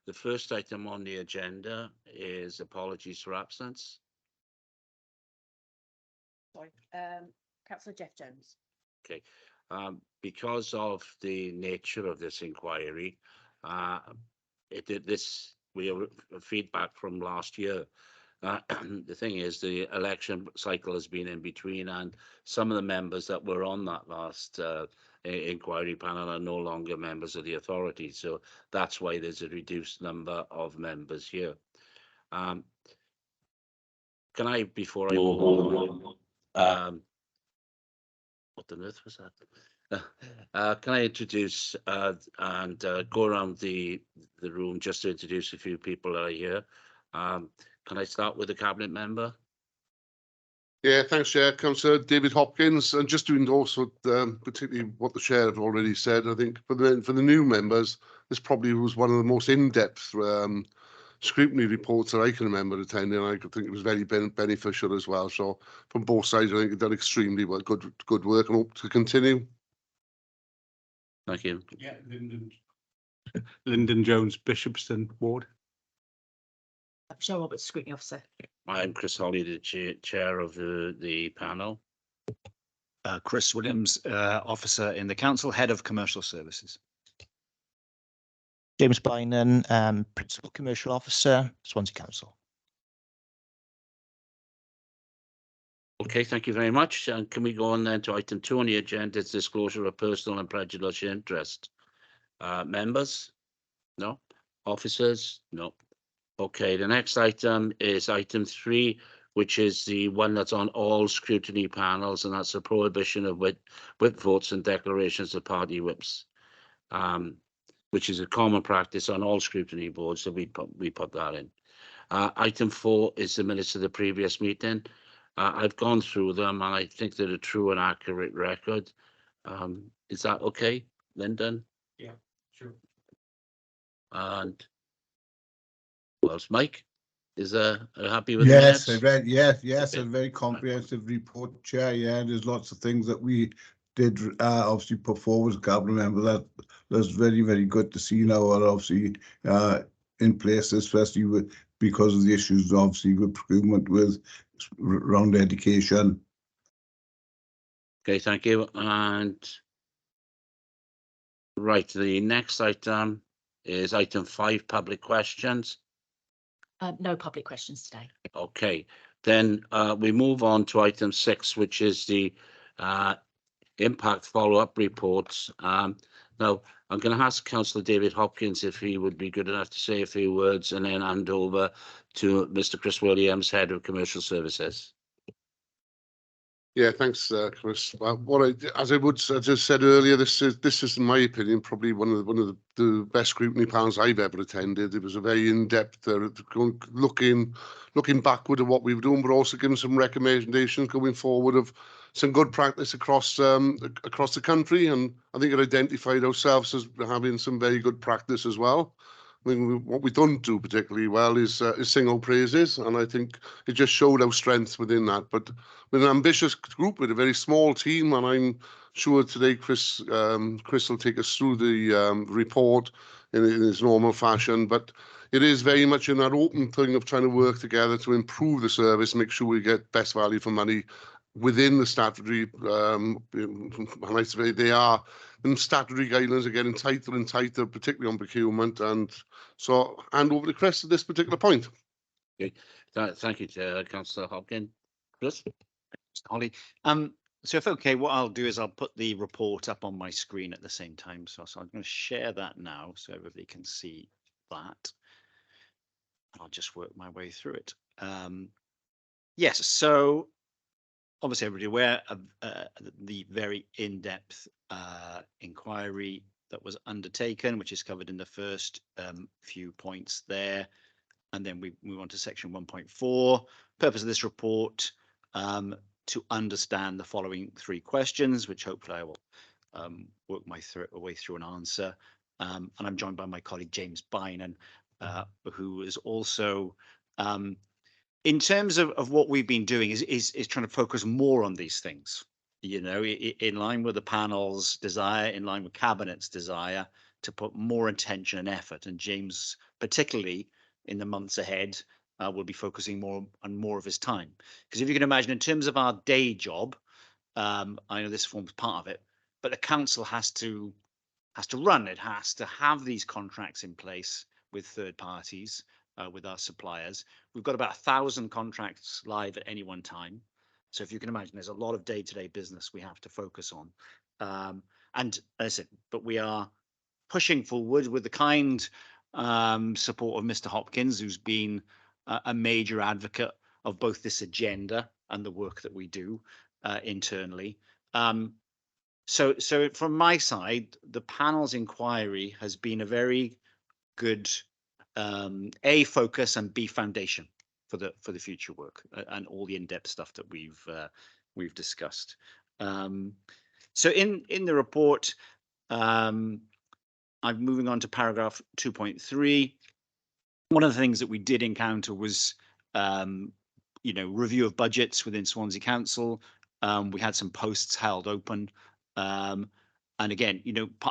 The first item on the agenda is apologies for absence. Sorry, Councillor Jeff Jones. Okay, because of the nature of this inquiry, we have feedback from last year. The thing is, the election cycle has been in between, and some of the members that were on that last inquiry panel are no longer members of the authority. So that's why there's a reduced number of members here. Can I, before I move on, what on earth was that? Can I introduce and go around the room just to introduce a few people that are here? Can I start with the cabinet member? Yeah, thanks, Chair. Councillor David Hopkins, and just doing also particularly what the Chair have already said. I think for the new members, this probably was one of the most in-depth scrutiny reports that I can remember attending. I think it was very beneficial as well. So from both sides, I think you've done extremely well, good work, and hope to continue. Thank you. Yeah, Lyndon Jones, Bishopston Ward. Michelle Roberts, Scrutiny Officer. I'm Chris Holly, the chair of the panel. Chris Williams, Officer in the Council, Head of Commercial Services. James Bynan, Principal Commercial Officer, Swansea Council. Okay, thank you very much. And can we go on then to item 2 on the agenda? It's disclosure of personal and prejudicial interest. Members? No. Officers? No. Okay, the next item is item 3, which is the one that's on all scrutiny panels, and that's the prohibition of whip votes and declarations of party whips, which is a common practice on all scrutiny boards, so we put that in. Item 4 is the minutes of the previous meeting. I've gone through them, and I think they're a true and accurate record. Is that okay, Lyndon? Yeah, sure. And well, Mike, is happy with the minutes? Yes, a very comprehensive report, Chair. Yeah, there's lots of things that we did obviously put forward as cabinet member. That's very, very good to see now, are obviously in place, especially because of the issues obviously with procurement, with around education. Okay, thank you. And right, the next item is item 5, public questions. No public questions today. Okay, then we move on to item 6, which is the impact follow-up reports. Now, I'm going to ask Councillor David Hopkins if he would be good enough to say a few words, and then hand over to Mr. Chris Williams, Head of Commercial Services. Yeah, thanks, Chris. As I said earlier, this is, in my opinion, probably one of the best scrutiny panels I've ever attended. It was a very in-depth, looking backward at what we've done, but also giving some recommendations going forward of some good practice across the country. And I think it identified ourselves as having some very good practice as well. I mean, what we don't do particularly well is sing our praises, and I think it just showed our strength within that. But with an ambitious group, with a very small team, and I'm sure today Chris will take us through the report in his normal fashion. But it is very much in that open thing of trying to work together to improve the service, make sure we get best value for money within the statutory, and I say they are, and statutory guidelines are getting tighter and tighter, particularly on procurement. And so, hand over to Chris at this particular point. Okay, thank you, Councillor Hopkins. Chris? Holly. So if okay, what I'll do is I'll put the report up on my screen at the same time. So I'm going to share that now so everybody can see that. I'll just work my way through it. Yes, so obviously everybody aware of the very in-depth inquiry that was undertaken, which is covered in the first few points there. And then we move on to section 1.4. Purpose of this report, to understand the following 3 questions, which hopefully I will work my way through and answer. And I'm joined by my colleague James Bynan, who is also, in terms of what we've been doing, is trying to focus more on these things. you know, in line with the panel's desire, in line with Cabinet's desire to put more attention and effort. And James, particularly in the months ahead, will be focusing more on more of his time. Because if you can imagine, in terms of our day job, I know this forms part of it, but the council has to run. It has to have these contracts in place with third parties, with our suppliers. We've got about 1,000 contracts live at any one time. So if you can imagine, there's a lot of day-to-day business we have to focus on. And as I said, but we are pushing forward with the kind support of Mr. Hopkins, who's been a major advocate of both this agenda and the work that we do internally. So from my side, the panel's inquiry has been a very good A, focus, and B, foundation for the future work and all the in-depth stuff that we've discussed. So in the report, I'm moving on to paragraph 2.3. One of the things that we did encounter was, review of budgets within Swansea Council. We had some posts held open. And again,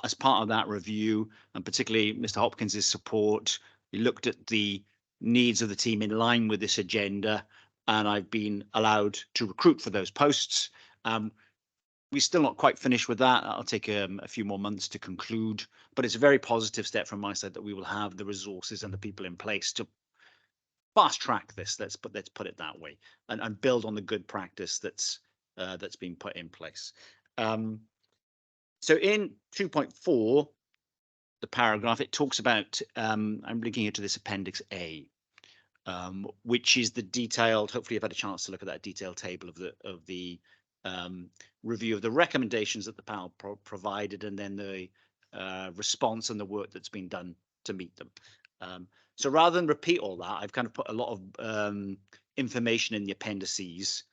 as part of that review, and particularly Mr. Hopkins's support, we looked at the needs of the team in line with this agenda, and I've been allowed to recruit for those posts. We're still not quite finished with that. That'll take a few more months to conclude, but it's a very positive step from my side that we will have the resources and the people in place to fast track this. Let's put it that way, and build on the good practice that's been put in place. So in 2.4, the paragraph, it talks about, I'm linking it to this Appendix A, which is the detailed, hopefully you've had a chance to look at that detailed table of the review of the recommendations that the panel provided, and then the response and the work that's been done to meet them. So rather than repeat all that, I've kind of put a lot of information in the appendices,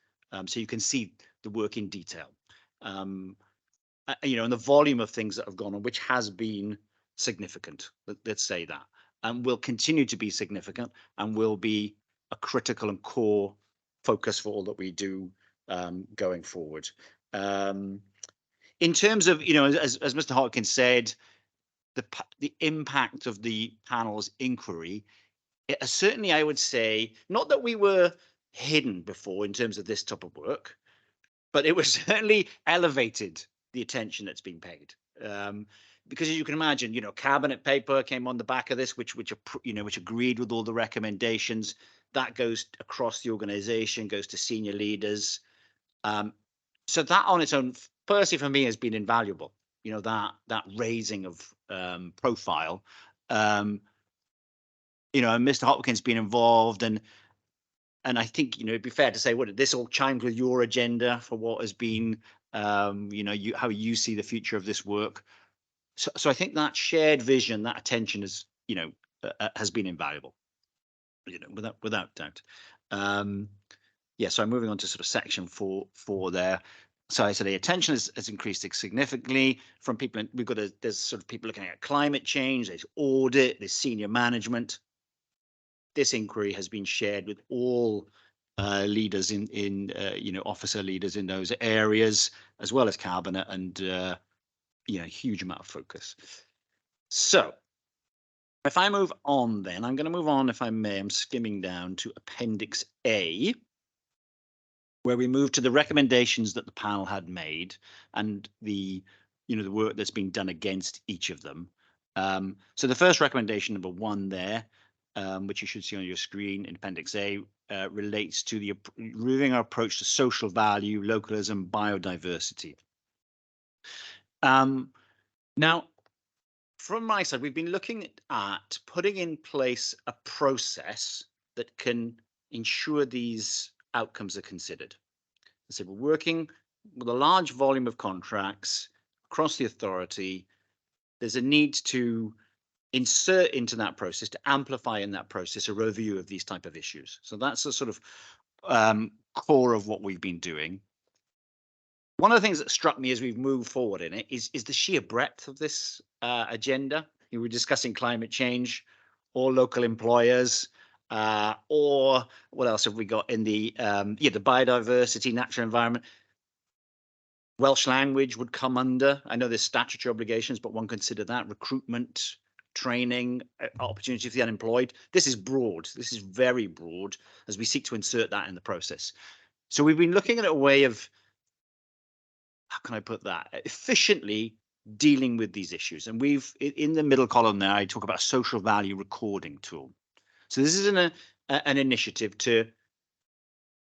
so you can see the work in detail. And the volume of things that have gone on, which has been significant, let's say that, and will continue to be significant, and will be a critical and core focus for all that we do going forward. In terms of, as Mr. Hopkins said, the impact of the panel's inquiry, certainly I would say, not that we were hidden before in terms of this type of work, but it was certainly elevated the attention that's been paid. Because as you can imagine, Cabinet paper came on the back of this, which agreed with all the recommendations. That goes across the organisation, goes to senior leaders. So that on its own, personally for me, has been invaluable. That raising of profile. And Mr. Hopkins been involved, and I think it'd be fair to say, this all chimed with your agenda for what has been, how you see the future of this work. So I think that shared vision, that attention has been invaluable, without doubt. So I'm moving on to sort of section 4 there. So I said the attention has increased significantly from people. There's sort of people looking at climate change, there's audit, there's senior management. This inquiry has been shared with all leaders in officer leaders in those areas, as well as Cabinet, and a huge amount of focus. So if I move on, then I'm going to move on, if I may. I'm skimming down to Appendix A, where we move to the recommendations that the panel had made, and the work that's been done against each of them. So the first recommendation, number 1 there, which you should see on your screen in Appendix A, relates to the reviewing our approach to social value, localism, biodiversity. Now, from my side, we've been looking at putting in place a process that can ensure these outcomes are considered. So we're working with a large volume of contracts across the authority. There's a need to insert into that process, to amplify in that process, a review of these type of issues. So that's the sort of core of what we've been doing. One of the things that struck me as we've moved forward in it is the sheer breadth of this agenda. We were discussing climate change, or local employers, or what else have we got in the biodiversity, natural environment. Welsh language would come under. I know there's statutory obligations, but one consider that recruitment, training, opportunity for the unemployed. This is broad. This is very broad as we seek to insert that in the process. So we've been looking at a way of, how can I put that, efficiently dealing with these issues. And we've, in the middle column there, I talk about a social value recording tool. So this is an initiative to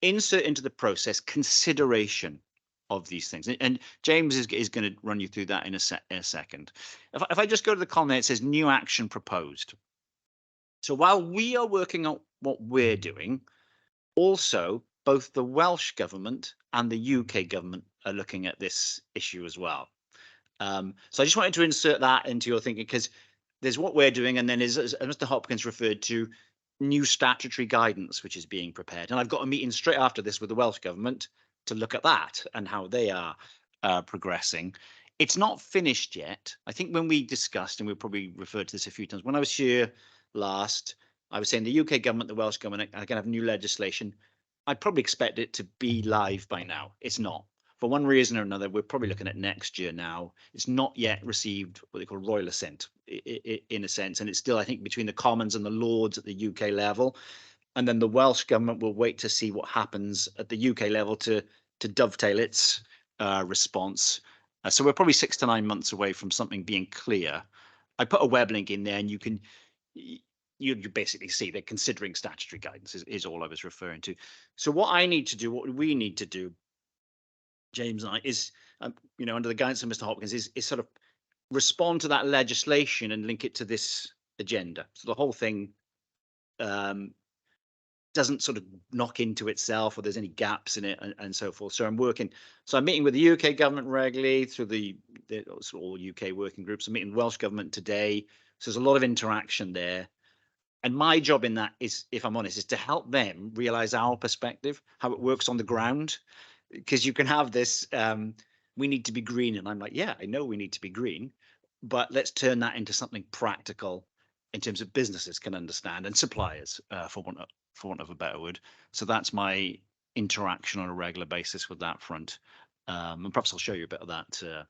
insert into the process consideration of these things. And James is going to run you through that in a second. If I just go to the column there, it says new action proposed. So while we are working on what we're doing, also both the Welsh government and the UK government are looking at this issue as well. So I just wanted to insert that into your thinking, because there's what we're doing, and then as Mr. Hopkins referred to, new statutory guidance which is being prepared. And I've got a meeting straight after this with the Welsh government to look at that and how they are progressing. It's not finished yet. I think when we discussed, and we'll probably refer to this a few times, when I was here last, I was saying the UK government, the Welsh government are going to have new legislation. I'd probably expect it to be live by now. It's not. For one reason or another, we're probably looking at next year now. It's not yet received what they call royal assent, in a sense, and it's still, I think, between the Commons and the Lords at the UK level. And then the Welsh government will wait to see what happens at the UK level to dovetail its response. So we're probably 6 to 9 months away from something being clear. I put a web link in there, and you basically see they're considering statutory guidance is all I was referring to. So what I need to do, what we need to do, James and I, is, under the guidance of Mr. Hopkins, is sort of respond to that legislation and link it to this agenda. So the whole thing doesn't sort of knock into itself, or there's any gaps in it, and so forth. So I'm meeting with the UK government regularly through the sort of all UK working groups. I'm meeting the Welsh government today. So there's a lot of interaction there. And my job in that is, if I'm honest, is to help them realize our perspective, how it works on the ground. Because you can have this, we need to be green. And I'm like, yeah, I know we need to be green, but let's turn that into something practical in terms of businesses can understand, and suppliers, for want of a better word. So that's my interaction on a regular basis with that front. And perhaps I'll show you a bit of that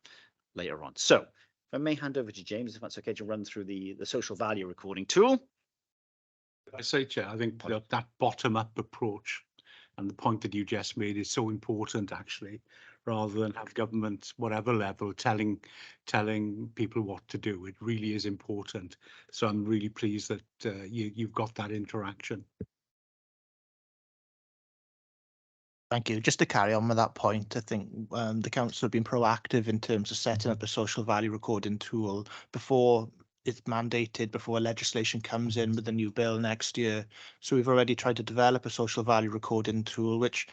later on. So if I may hand over to James, if that's okay, to run through the social value recording tool. I say, Chair, I think that bottom-up approach and the point that you just made is so important, actually, rather than have government, whatever level, telling people what to do. It really is important. So I'm really pleased that you've got that interaction. Thank you. Just to carry on with that point, I think the council have been proactive in terms of setting up a social value recording tool before it's mandated, before legislation comes in with the new bill next year. So we've already tried to develop a social value recording tool, which,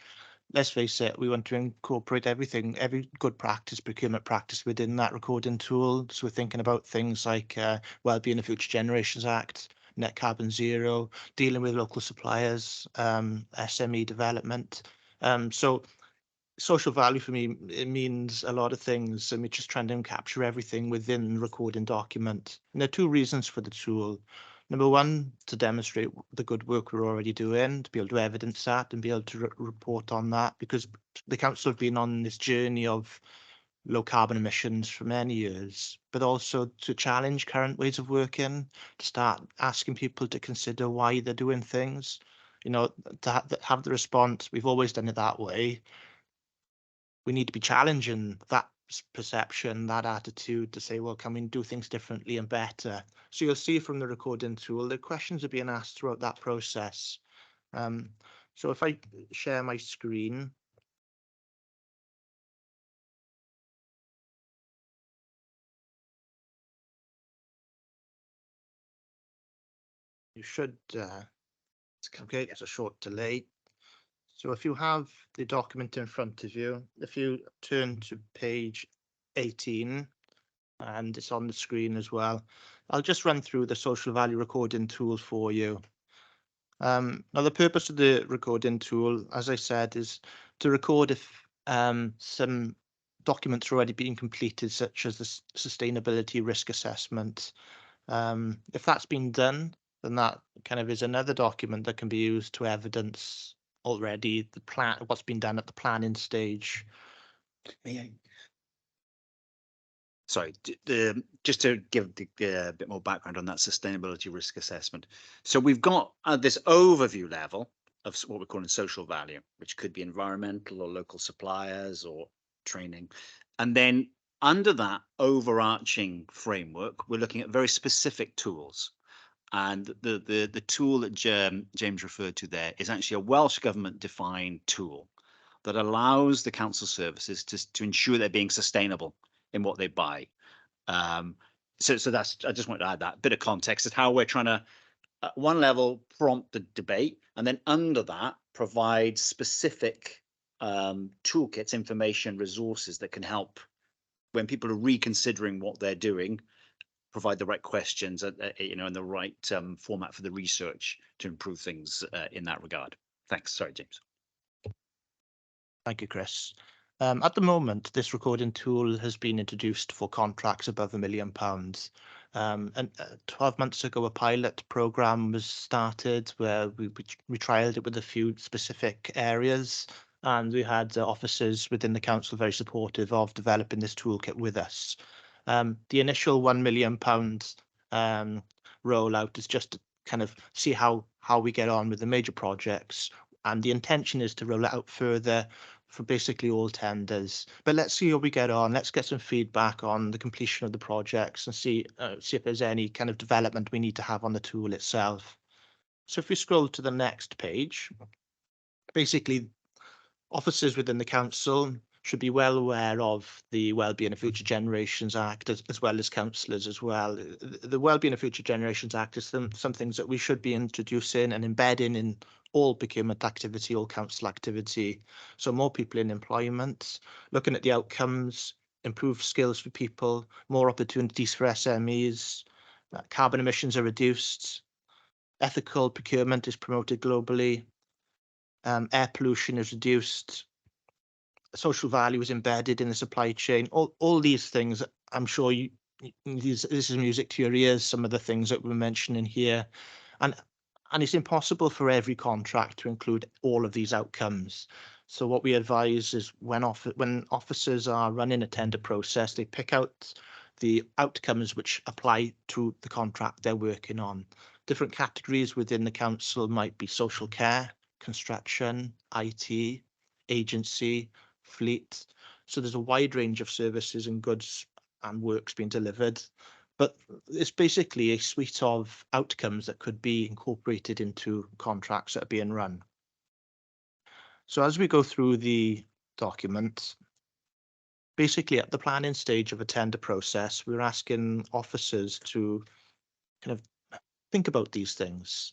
let's face it, we want to incorporate everything, every good practice, procurement practice within that recording tool. So we're thinking about things like Wellbeing of Future Generations Act, net carbon zero, dealing with local suppliers, SME development. So social value for me, it means a lot of things, and we're just trying to capture everything within the recording document. And there are 2 reasons for the tool. Number one, to demonstrate the good work we're already doing, to be able to evidence that and be able to report on that, because the council have been on this journey of low carbon emissions for many years, but also to challenge current ways of working, to start asking people to consider why they're doing things. To have the response, we've always done it that way. We need to be challenging that perception, that attitude, to say, well, can we do things differently and better? So you'll see from the recording tool, the questions are being asked throughout that process. So if I share my screen, you should, okay, it's a short delay. So if you have the document in front of you, if you turn to page 18, and it's on the screen as well, I'll just run through the social value recording tool for you. Now, the purpose of the recording tool, as I said, is to record if some documents are already being completed, such as the sustainability risk assessment. If that's been done, then that kind of is another document that can be used to evidence already the plan, what's been done at the planning stage. sorry, just to give a bit more background on that sustainability risk assessment. So we've got this overview level of what we're calling social value, which could be environmental or local suppliers or training. And then under that overarching framework, we're looking at very specific tools. And the tool that James referred to there is actually a Welsh government defined tool that allows the council services to ensure they're being sustainable in what they buy. So that's, I just wanted to add that bit of context of how we're trying to, at one level, prompt the debate, and then under that, provide specific toolkits, information, resources that can help when people are reconsidering what they're doing, provide the right questions, you know, in the right format for the research to improve things in that regard. Thanks. Sorry, James. Thank you, Chris. At the moment, this recording tool has been introduced for contracts above £1 million. And 12 months ago, a pilot program was started where we trialed it with a few specific areas, and we had officers within the council very supportive of developing this toolkit with us. The initial £1 million rollout is just to kind of see how we get on with the major projects, and the intention is to roll it out further for basically all tenders. But let's see how we get on. Let's get some feedback on the completion of the projects and see if there's any kind of development we need to have on the tool itself. So if we scroll to the next page, basically officers within the council should be well aware of the Wellbeing of Future Generations Act, as well as councillors as well. The Wellbeing of Future Generations Act is some things that we should be introducing and embedding in all procurement activity, all council activity. So more people in employment, looking at the outcomes, improved skills for people, more opportunities for SMEs, carbon emissions are reduced, ethical procurement is promoted globally, air pollution is reduced, social value is embedded in the supply chain. All these things, I'm sure this is music to your ears, some of the things that we're mentioning here. And it's impossible for every contract to include all of these outcomes. So what we advise is when officers are running a tender process, they pick out the outcomes which apply to the contract they're working on. Different categories within the council might be social care, construction, IT, agency, fleet. So there's a wide range of services and goods and works being delivered. But it's basically a suite of outcomes that could be incorporated into contracts that are being run. So as we go through the document, basically at the planning stage of a tender process, we're asking officers to kind of think about these things.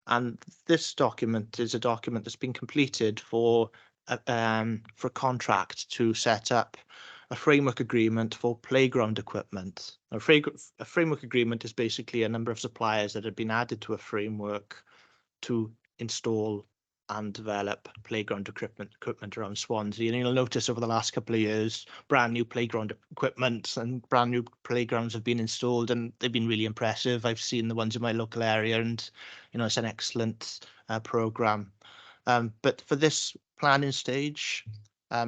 And this document is a document that's been completed for a contract to set up a framework agreement for playground equipment. A framework agreement is basically a number of suppliers that have been added to a framework to install and develop playground equipment around Swansea. And you'll notice over the last couple of years, brand new playground equipment and brand new playgrounds have been installed, and they've been really impressive. I've seen the ones in my local area, and it's an excellent program. But for this planning stage,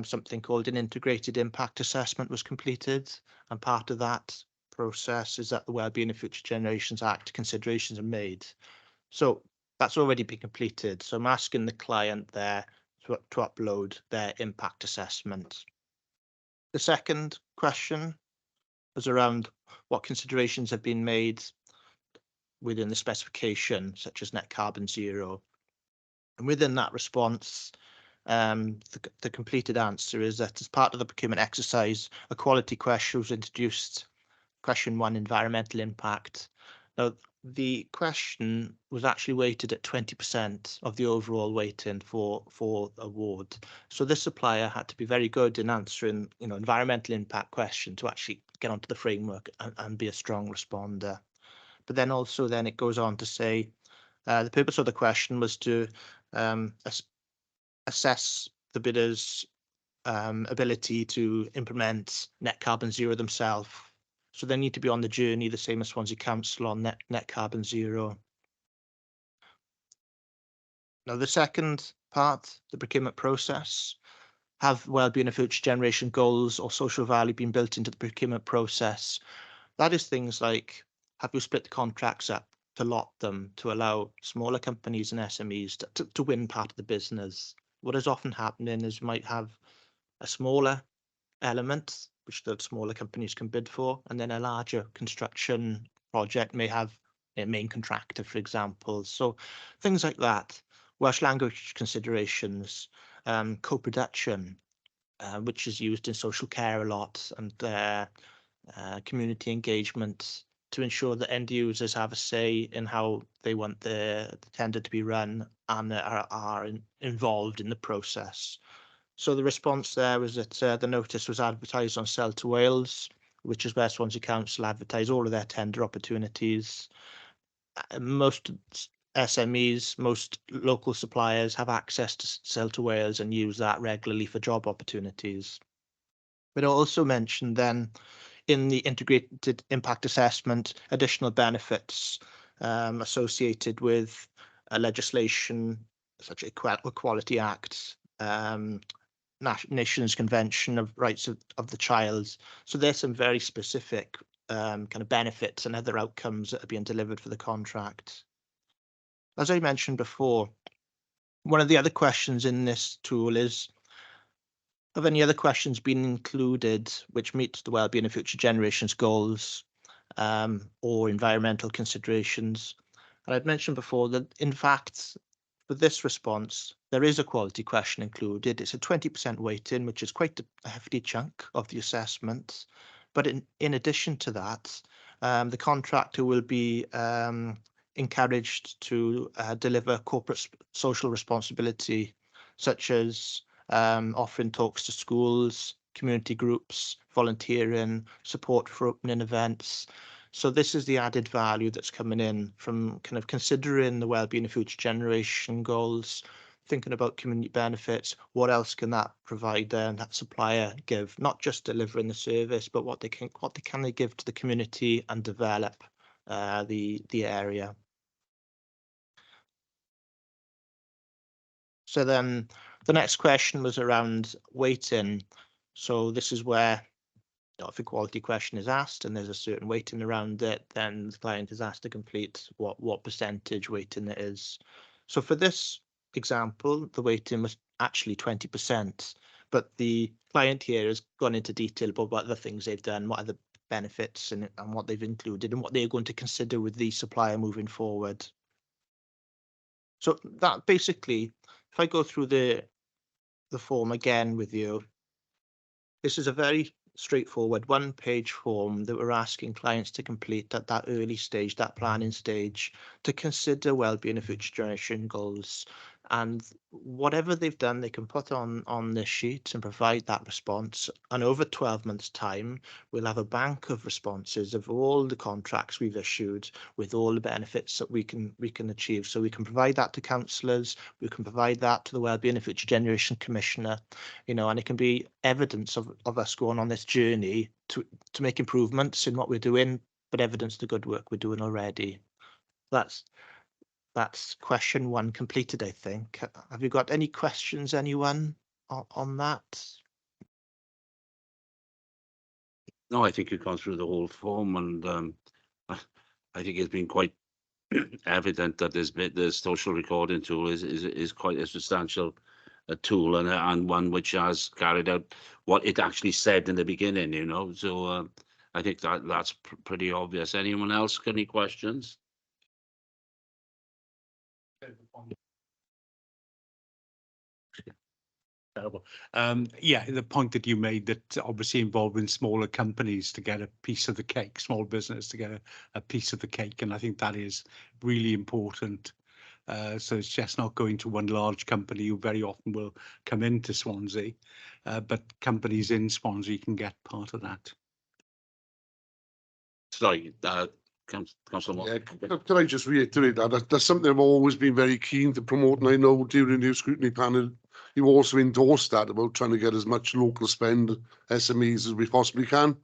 something called an integrated impact assessment was completed, and part of that process is that the Wellbeing of Future Generations Act considerations are made. So that's already been completed. So I'm asking the client there to upload their impact assessment. The second question was around what considerations have been made within the specification, such as net carbon zero. And within that response, the completed answer is that as part of the procurement exercise, a quality question was introduced, question 1, environmental impact. Now, the question was actually weighted at 20% of the overall weighting for award. So this supplier had to be very good in answering, environmental impact question to actually get onto the framework and be a strong responder. But then also it goes on to say the purpose of the question was to assess the bidder's ability to implement net carbon zero themselves. So they need to be on the journey, the same as Swansea Council on net carbon zero. Now, the second part, the procurement process, have wellbeing of future generation goals or social value been built into the procurement process? That is things like, have you split the contracts up to lot them to allow smaller companies and SMEs to win part of the business? What is often happening is you might have a smaller element which the smaller companies can bid for, and then a larger construction project may have a main contractor, for example. So things like that. Welsh language considerations, co-production, which is used in social care a lot, and community engagement to ensure that end users have a say in how they want the tender to be run and are involved in the process. So the response there was that the notice was advertised on Sell to Wales, which is where Swansea Council advertise all of their tender opportunities. Most SMEs, most local suppliers have access to Sell to Wales and use that regularly for job opportunities. But I also mentioned then in the integrated impact assessment, additional benefits associated with legislation such as Equality Act, Nations Convention of Rights of the Child. So there's some very specific kind of benefits and other outcomes that are being delivered for the contract. As I mentioned before, one of the other questions in this tool is, have any other questions been included which meet the wellbeing of future generations goals or environmental considerations? And I'd mentioned before that, in fact, for this response, there is a quality question included. It's a 20% weighting, which is quite a hefty chunk of the assessment. But in addition to that, the contractor will be encouraged to deliver corporate social responsibility, such as offering talks to schools, community groups, volunteering, support for opening events. So this is the added value that's coming in from kind of considering the wellbeing of future generation goals, thinking about community benefits. What else can that provider and that supplier give? Not just delivering the service, but what can they give to the community and develop the area. So then the next question was around weighting. So this is where, if a quality question is asked and there's a certain weighting around it, then the client is asked to complete what percentage weighting it is. So for this example, the weighting was actually 20%, but the client here has gone into detail about what other things they've done, what are the benefits and what they've included and what they're going to consider with the supplier moving forward. So that basically, if I go through the form again with you, this is a very straightforward one-page form that we're asking clients to complete at that early stage, that planning stage, to consider wellbeing of future generation goals. And whatever they've done, they can put on this sheet and provide that response. And over 12 months' time, we'll have a bank of responses of all the contracts we've issued with all the benefits that we can achieve. So we can provide that to councillors, we can provide that to the Wellbeing of Future Generation Commissioner, you know, and it can be evidence of us going on this journey to make improvements in what we're doing, but evidence the good work we're doing already. That's question one completed, I think. Have you got any questions, anyone, on that? No, I think you've gone through the whole form, and I think it's been quite evident that the social recording tool is quite a substantial tool and one which has carried out what it actually said in the beginning, you know. So I think that's pretty obvious. Anyone else got any questions? Terrible. Yeah, the point that you made, that obviously involving smaller companies to get a piece of the cake, small business to get a piece of the cake, and I think that is really important. So it's just not going to one large company who very often will come into Swansea, but companies in Swansea can get part of that. Sorry, Councillor Yeah, can I just reiterate that? That's something I've always been very keen to promote, and I know during the scrutiny panel, you also endorsed that about trying to get as much local spend SMEs as we possibly can.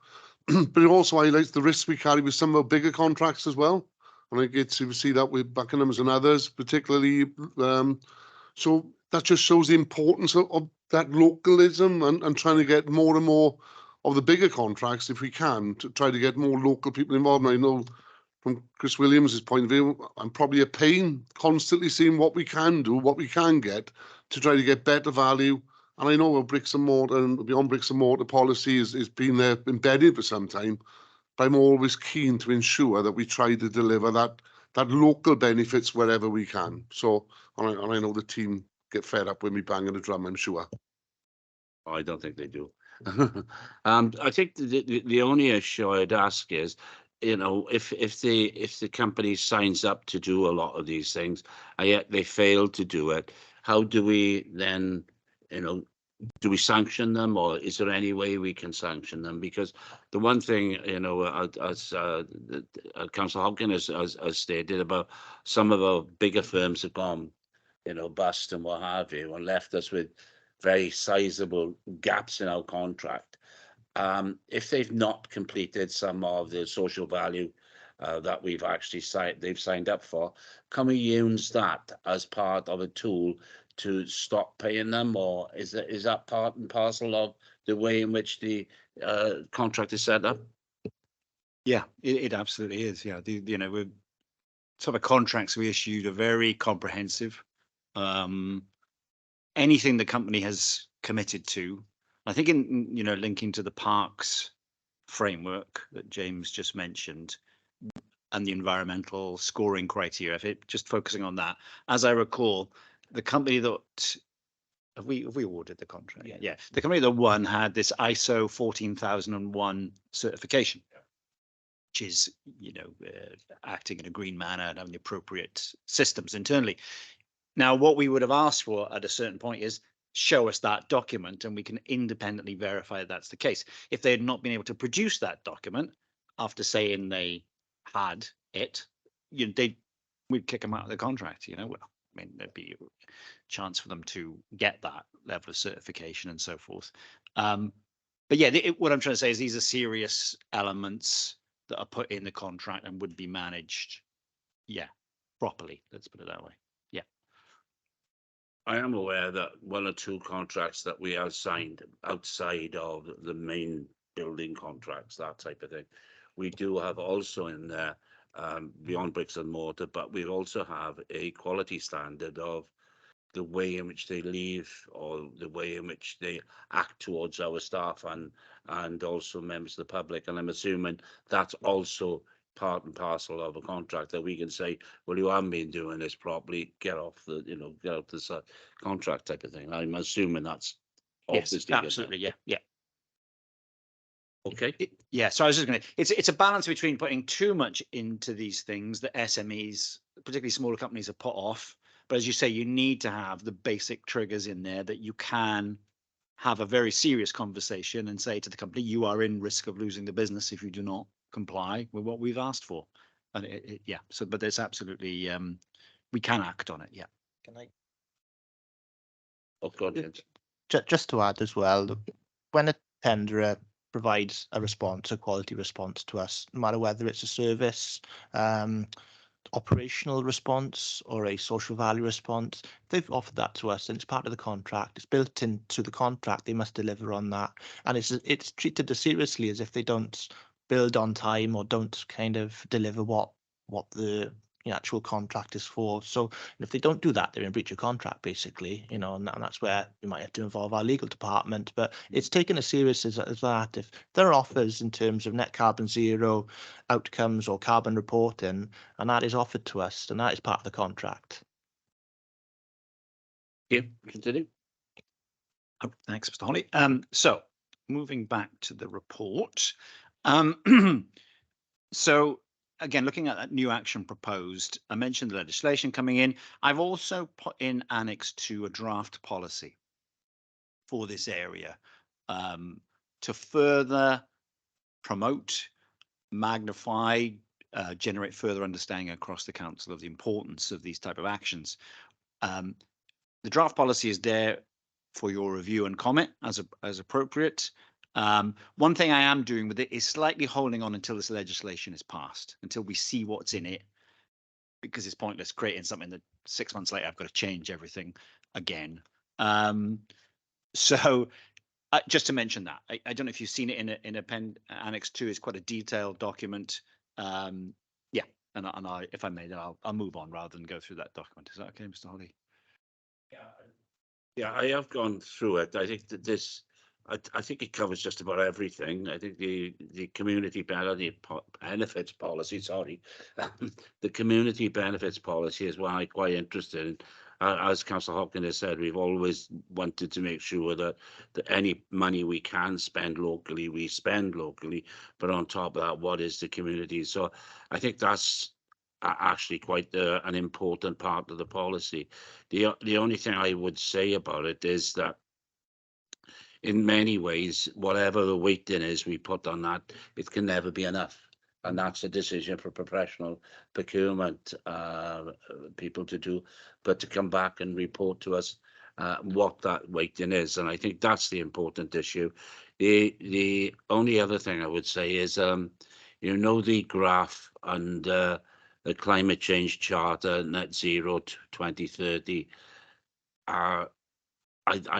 But it also highlights the risks we carry with some of our bigger contracts as well. And I get to see that with Buckingham's and others, particularly. So that just shows the importance of that localism and trying to get more and more of the bigger contracts, if we can, to try to get more local people involved. And I know from Chris Williams's point of view, I'm probably a pain constantly seeing what we can do, what we can get to try to get better value. And I know our bricks and mortar and beyond bricks and mortar policy is been there embedded for some time. But I'm always keen to ensure that we try to deliver that local benefits wherever we can. So, and I know the team get fed up with me banging the drum, I'm sure. I don't think they do. I think the only issue I'd ask is, you know, if the company signs up to do a lot of these things and yet they fail to do it, how do we then, you know, do we sanction them, or is there any way we can sanction them? Because the one thing, you know, as Councillor Hopkin has stated about some of our bigger firms have gone, you know, bust and what have you, and left us with very sizable gaps in our contract. If they've not completed some of the social value that we've actually they've signed up for, can we use that as part of a tool to stop paying them, or is that part and parcel of the way in which the contract is set up? Yeah, it absolutely is. Yeah, you know, we're some of the contracts we issued are very comprehensive. Anything the company has committed to, I think in, you know, linking to the parks framework that James just mentioned and the environmental scoring criteria, if it just focusing on that, as I recall, the company that have we awarded the contract? Yeah, the company that won had this ISO 14001 certification, which is, you know, acting in a green manner and having the appropriate systems internally. Now, what we would have asked for at a certain point is show us that document and we can independently verify that's the case. If they had not been able to produce that document after saying they had it, you know, we'd kick them out of the contract, you know. Well, I mean, there'd be a chance for them to get that level of certification and so forth. But yeah, what I'm trying to say is these are serious elements that are put in the contract and would be managed, properly. Let's put it that way. I am aware that one or two contracts that we have signed outside of the main building contracts, that type of thing, we do have also in there beyond bricks and mortar, but we also have a quality standard of the way in which they leave or the way in which they act towards our staff and also members of the public. And I'm assuming that's also part and parcel of a contract that we can say, well, you haven't been doing this properly, get off the, you know, get off this contract type of thing. I'm assuming that's Yes, obviously absolutely. Yeah. Okay. So I was just going to, it's a balance between putting too much into these things that SMEs, particularly smaller companies, are put off. But as you say, you need to have the basic triggers in there that you can have a very serious conversation and say to the company, you are in risk of losing the business if you do not comply with what we've asked for. And so, but there's absolutely, we can act on it. Yeah. Can I Oh, God, James. just to add as well, when a tenderer provides a response, a quality response to us, no matter whether it's a service, operational response or a social value response, they've offered that to us and it's part of the contract. It's built into the contract. They must deliver on that, and it's treated as seriously as if they don't build on time or don't kind of deliver what the actual contract is for. So if they don't do that, they're in breach of contract, basically, you know, and that's where we might have to involve our legal department. But it's taken as serious as that. If there are offers in terms of net carbon zero outcomes or carbon reporting, and that is offered to us, then that is part of the contract. Yeah, continue. Oh, thanks, Mr. Holly. So moving back to the report. So again, looking at that new action proposed, I mentioned the legislation coming in. I've also put in annex to a draft policy for this area to further promote, magnify, generate further understanding across the council of the importance of these type of actions. The draft policy is there for your review and comment as appropriate. One thing I am doing with it is slightly holding on until this legislation is passed, until we see what's in it, because it's pointless creating something that 6 months later I've got to change everything again. So just to mention that, I don't know if you've seen it in Annex 2. It's quite a detailed document. Yeah, and I, if I may, then I'll move on rather than go through that document. Is that okay, Mr. Holly? Yeah, I have gone through it. I think that this, I think it covers just about everything. I think the community benefits policy, sorry, the community benefits policy is what I'm quite interested in. As Councillor Hopkins has said, we've always wanted to make sure that any money we can spend locally, we spend locally. But on top of that, what is the community? So I think that's actually quite an important part of the policy. The only thing I would say about it is that in many ways, whatever the weighting is we put on that, it can never be enough. And that's a decision for professional procurement people to do, but to come back and report to us what that weighting is. And I think that's the important issue. The only other thing I would say is, the graph and the climate change charter, net zero 2030, I'm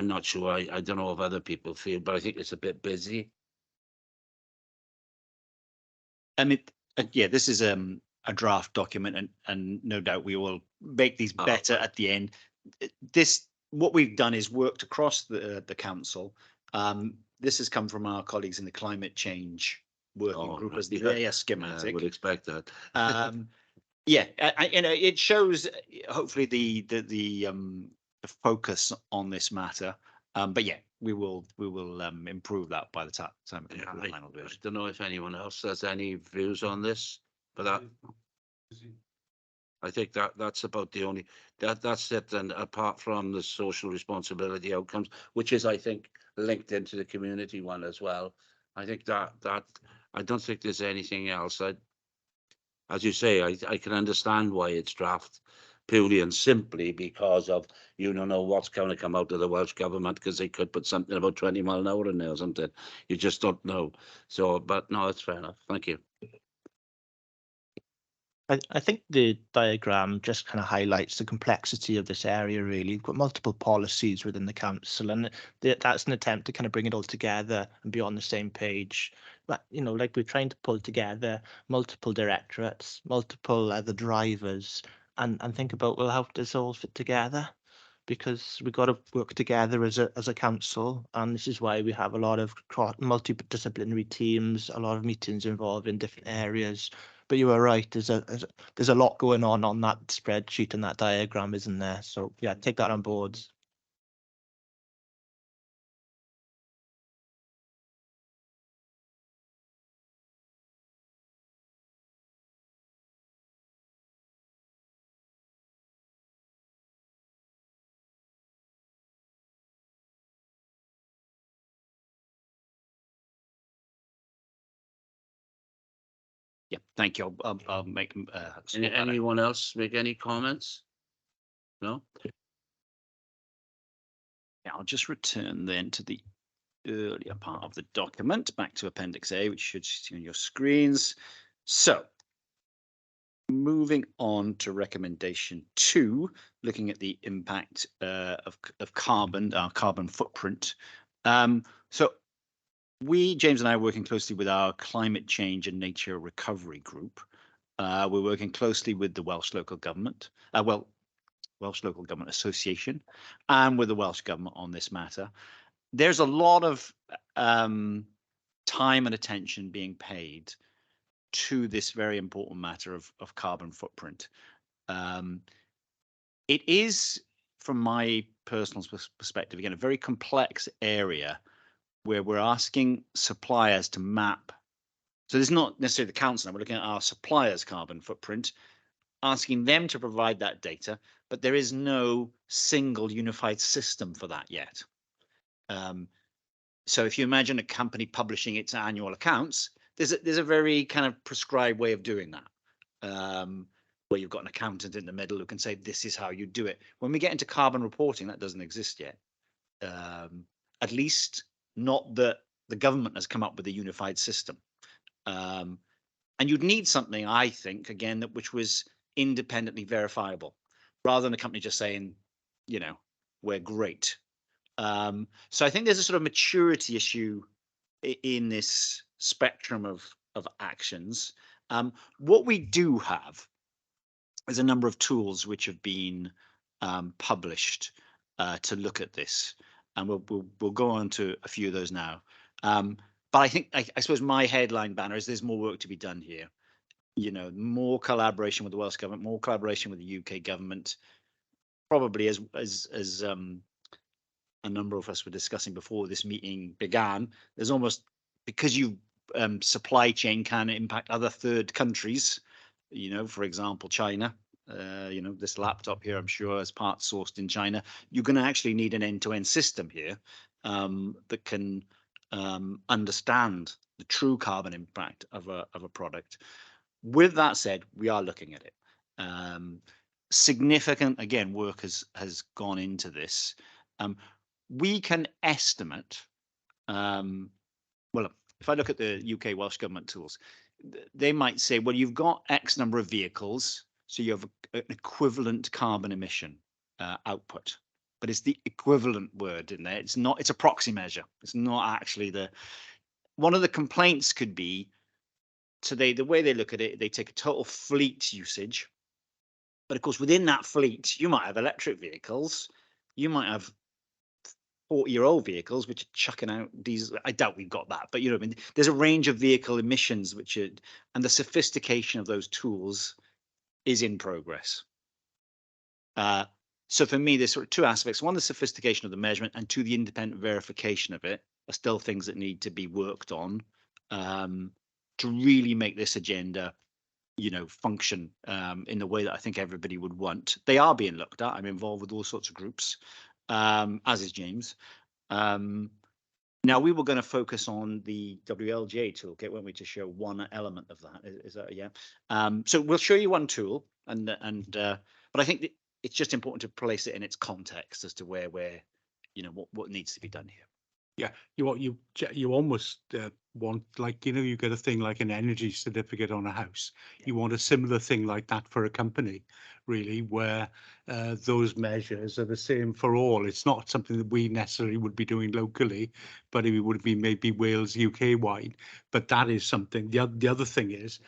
not sure. I don't know if other people feel, but I think it's a bit busy. Yeah, this is a draft document, and no doubt we will make these better at the end. What we've done is worked across the council. This has come from our colleagues in the climate change working group as the schematic. I would expect that. Yeah, it shows hopefully the focus on this matter. But yeah, we will improve that by the time we Yeah, do the final I version. don't know if anyone else has any views on this, but I think that's about the only that's it. And apart from the social responsibility outcomes, which is, I think, linked into the community one as well. I think that I don't think there's anything else. As you say, I can understand why it's draft purely and simply because of you don't know what's going to come out of the Welsh government, because they could put something about 20 mile an hour in there or something. You just don't know. So, but no, it's fair enough. Thank you. I think the diagram just kind of highlights the complexity of this area, really. You've got multiple policies within the council, and that's an attempt to kind of bring it all together and be on the same page. But, like we're trying to pull together multiple directorates, multiple other drivers, and think about, well, how does it all fit together? Because we've got to work together as a council, and this is why we have a lot of multidisciplinary teams, a lot of meetings involved in different areas. But you are right, there's a lot going on that spreadsheet and that diagram, isn't there? So yeah, take that on board. Yeah, thank you. I'll make Anyone else make any comments? No? Yeah, I'll just return then to the earlier part of the document, back to Appendix A, which should see on your screens. So, moving on to recommendation 2, looking at the impact of carbon, our carbon footprint. So James and I are working closely with our climate change and nature recovery group. We're working closely with the Welsh Local Government, Welsh Local Government Association, and with the Welsh Government on this matter. There's a lot of time and attention being paid to this very important matter of carbon footprint. It is, from my personal perspective, again, a very complex area where we're asking suppliers to map. So this is not necessarily the council. We're looking at our suppliers' carbon footprint, asking them to provide that data, but there is no single unified system for that yet. So if you imagine a company publishing its annual accounts, there's a very kind of prescribed way of doing that, where you've got an accountant in the middle who can say, this is how you do it. When we get into carbon reporting, that doesn't exist yet. At least not that the government has come up with a unified system. And you'd need something, I think, again, which was independently verifiable, rather than a company just saying, we're great. So I think there's a sort of maturity issue in this spectrum of actions. What we do have is a number of tools which have been published to look at this, and we'll go on to a few of those now. But I think I suppose my headline banner is there's more work to be done here. You know, more collaboration with the Welsh government, more collaboration with the UK government. Probably as a number of us were discussing before this meeting began, there's almost, because you supply chain can impact other third countries, you know, for example, China, you know, this laptop here, I'm sure is parts sourced in China. You're going to actually need an end-to-end system here that can understand the true carbon impact of a product. With that said, we are looking at it. Significant, again, work has gone into this. We can estimate, well, if I look at the UK Welsh government tools, they might say, well, you've got X number of vehicles, so you have an equivalent carbon emission output, but it's the equivalent word in there. It's not, it's a proxy measure. It's not actually one of the complaints could be, today, the way they look at it, they take a total fleet usage, but of course, within that fleet, you might have electric vehicles, you might have 40-year-old vehicles which are chucking out diesel. I doubt we've got that, but you know what I mean? There's a range of vehicle emissions and the sophistication of those tools is in progress. So for me, there's sort of two aspects. One, the sophistication of the measurement, and two, the independent verification of it are still things that need to be worked on to really make this agenda, you know, function in the way that I think everybody would want. They are being looked at. I'm involved with all sorts of groups, as is James. Now we were going to focus on the WLJ toolkit, weren't we, to show one element of that? Is that, yeah? So we'll show you one tool, but I think it's just important to place it in its context as to where you know, what needs to be done here. Yeah, you almost want, like, you know, you get a thing like an energy certificate on a house. You want a similar thing like that for a company, really, where those measures are the same for all. It's not something that we necessarily would be doing locally, but it would be maybe Wales, UK wide. But that is something. The other thing is,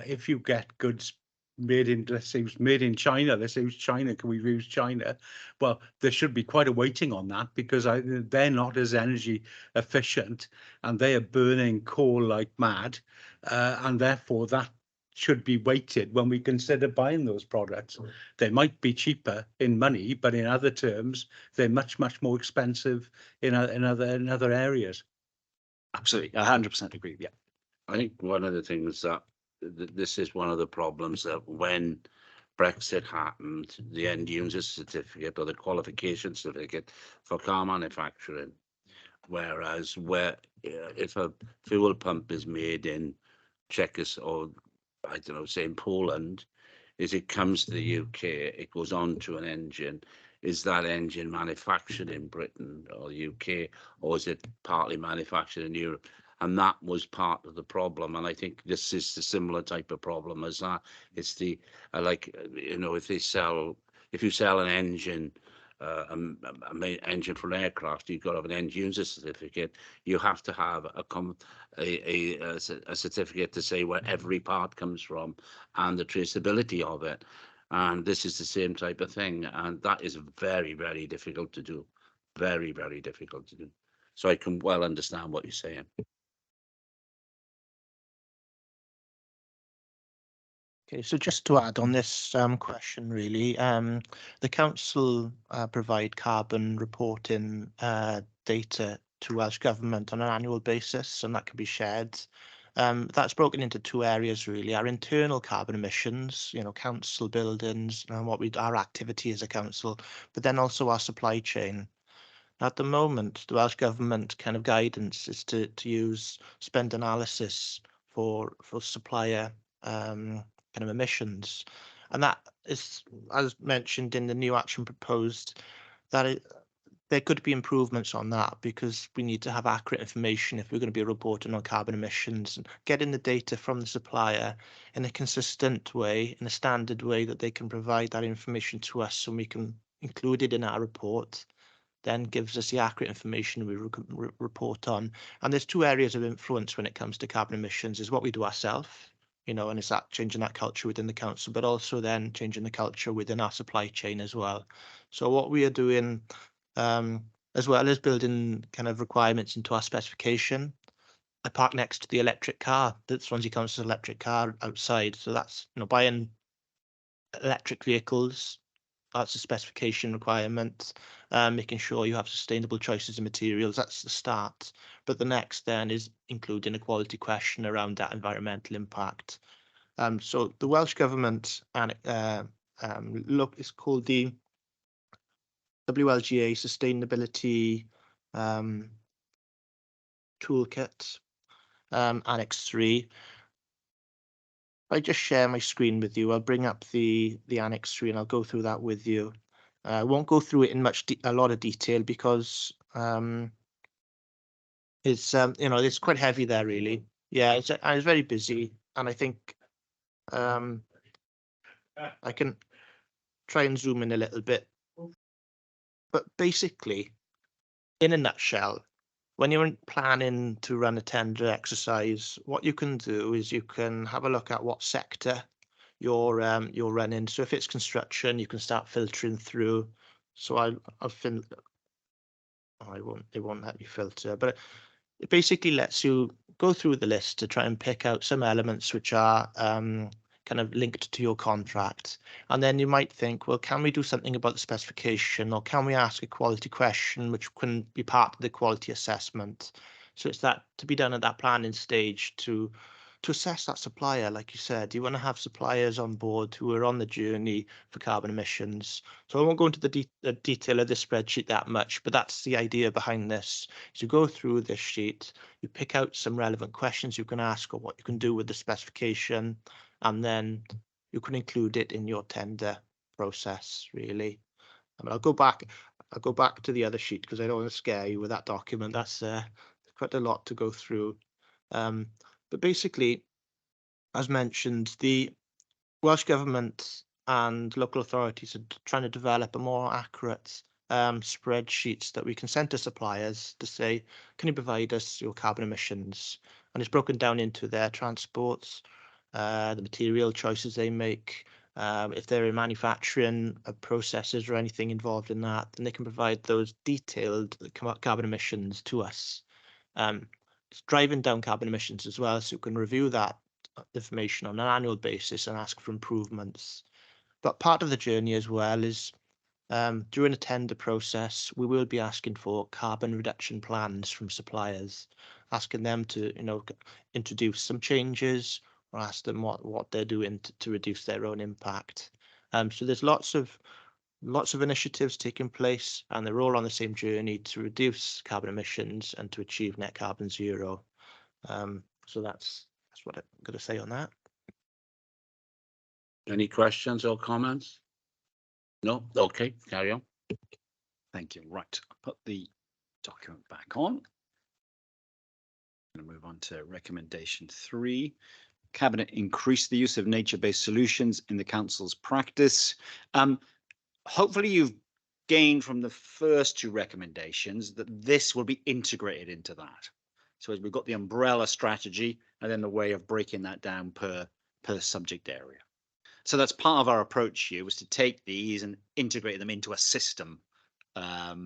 if you get goods made in, let's say, made in China, let's say China, can we use China? Well, there should be quite a weighting on that, because they're not as energy efficient and they are burning coal like mad, and therefore that should be weighted when we consider buying those products. They might be cheaper in money, but in other terms they're much more expensive in other areas. Absolutely, 100% agree. Yeah, I think one of the things that this is one of the problems, that when Brexit happened, the end user certificate or the qualification certificate for car manufacturing, whereas if a fuel pump is made in Czechoslovakia, or I don't know, say in Poland, is it comes to the UK, it goes on to an engine. Is that engine manufactured in Britain or UK, or is it partly manufactured in Europe? And that was part of the problem. And I think this is the similar type of problem as that. It's the, like, you know, if you sell an engine, engine for an aircraft, you've got to have an end user certificate. You have to have a certificate to say where every part comes from and the traceability of it. And this is the same type of thing, and that is very, very difficult to do. Very, very difficult to do. So I can well understand what you're saying. Okay, so just to add on this question, really, the council provide carbon reporting data to Welsh Government on an annual basis, and that can be shared. That's broken into two areas, really: our internal carbon emissions, you know, council buildings, and our activity as a council, but then also our supply chain. At the moment, the Welsh Government kind of guidance is to use spend analysis for supplier kind of emissions, and that is, as mentioned in the new action proposed, that there could be improvements on that, because we need to have accurate information if we're going to be reporting on carbon emissions, and getting the data from the supplier in a consistent way, in a standard way, that they can provide that information to us so we can include it in our report. then gives us the accurate information we report on. And there's two areas of influence when it comes to carbon emissions: is what we do ourselves, you know, and it's that changing that culture within the council, but also then changing the culture within our supply chain as well. So what we are doing, as well as building kind of requirements into our specification. I park next to the electric car, the Swansea Council's electric car outside. So that's, you know, buying electric vehicles, that's a specification requirement, making sure you have sustainable choices of materials, that's the start. But the next then is including a quality question around that environmental impact. So the Welsh Government and it's called the WLGA Sustainability Toolkit, Annex 3. If I just share my screen with you, I'll bring up the Annex 3 and I'll go through that with you. I won't go through it in a lot of detail because it's you know, it's quite heavy there really. Yeah, it's very busy, and I think I can try and zoom in a little bit. But basically, in a nutshell, when you're planning to run a tender exercise, what you can do is you can have a look at what sector you're running. So if it's construction, you can start filtering through. So I'll fill. Oh, it won't let me filter, but it basically lets you go through the list to try and pick out some elements which are kind of linked to your contract. And then you might think, well, can we do something about the specification, or can we ask a quality question which can be part of the quality assessment? So it's that to be done at that planning stage to assess that supplier. Like you said, you want to have suppliers on board who are on the journey for carbon emissions. So I won't go into the detail of this spreadsheet that much, but that's the idea behind this. So you go through this sheet, you pick out some relevant questions you can ask or what you can do with the specification, and then you can include it in your tender process, really. I mean, I'll go back to the other sheet because I don't want to scare you with that document. That's quite a lot to go through. But basically, as mentioned, the Welsh Government and local authorities are trying to develop a more accurate spreadsheets that we can send to suppliers to say, can you provide us your carbon emissions? And it's broken down into their transports, the material choices they make, if they're in manufacturing processes or anything involved in that, then they can provide those detailed carbon emissions to us. It's driving down carbon emissions as well, so we can review that information on an annual basis and ask for improvements. But part of the journey as well is during a tender process, we will be asking for carbon reduction plans from suppliers, asking them to, you know, introduce some changes or ask them what they're doing to reduce their own impact. So there's lots of initiatives taking place, and they're all on the same journey to reduce carbon emissions and to achieve net carbon zero. So that's what I'm going to say on that. Any questions or comments? No? Okay, carry on. Thank you. Right, I'll put the document back on. I'm going to move on to recommendation 3. Cabinet increase the use of nature-based solutions in the council's practice. Hopefully you've gained from the first 2 recommendations that this will be integrated into that. So we've got the umbrella strategy and then the way of breaking that down per subject area. So that's part of our approach here, was to take these and integrate them into a system. That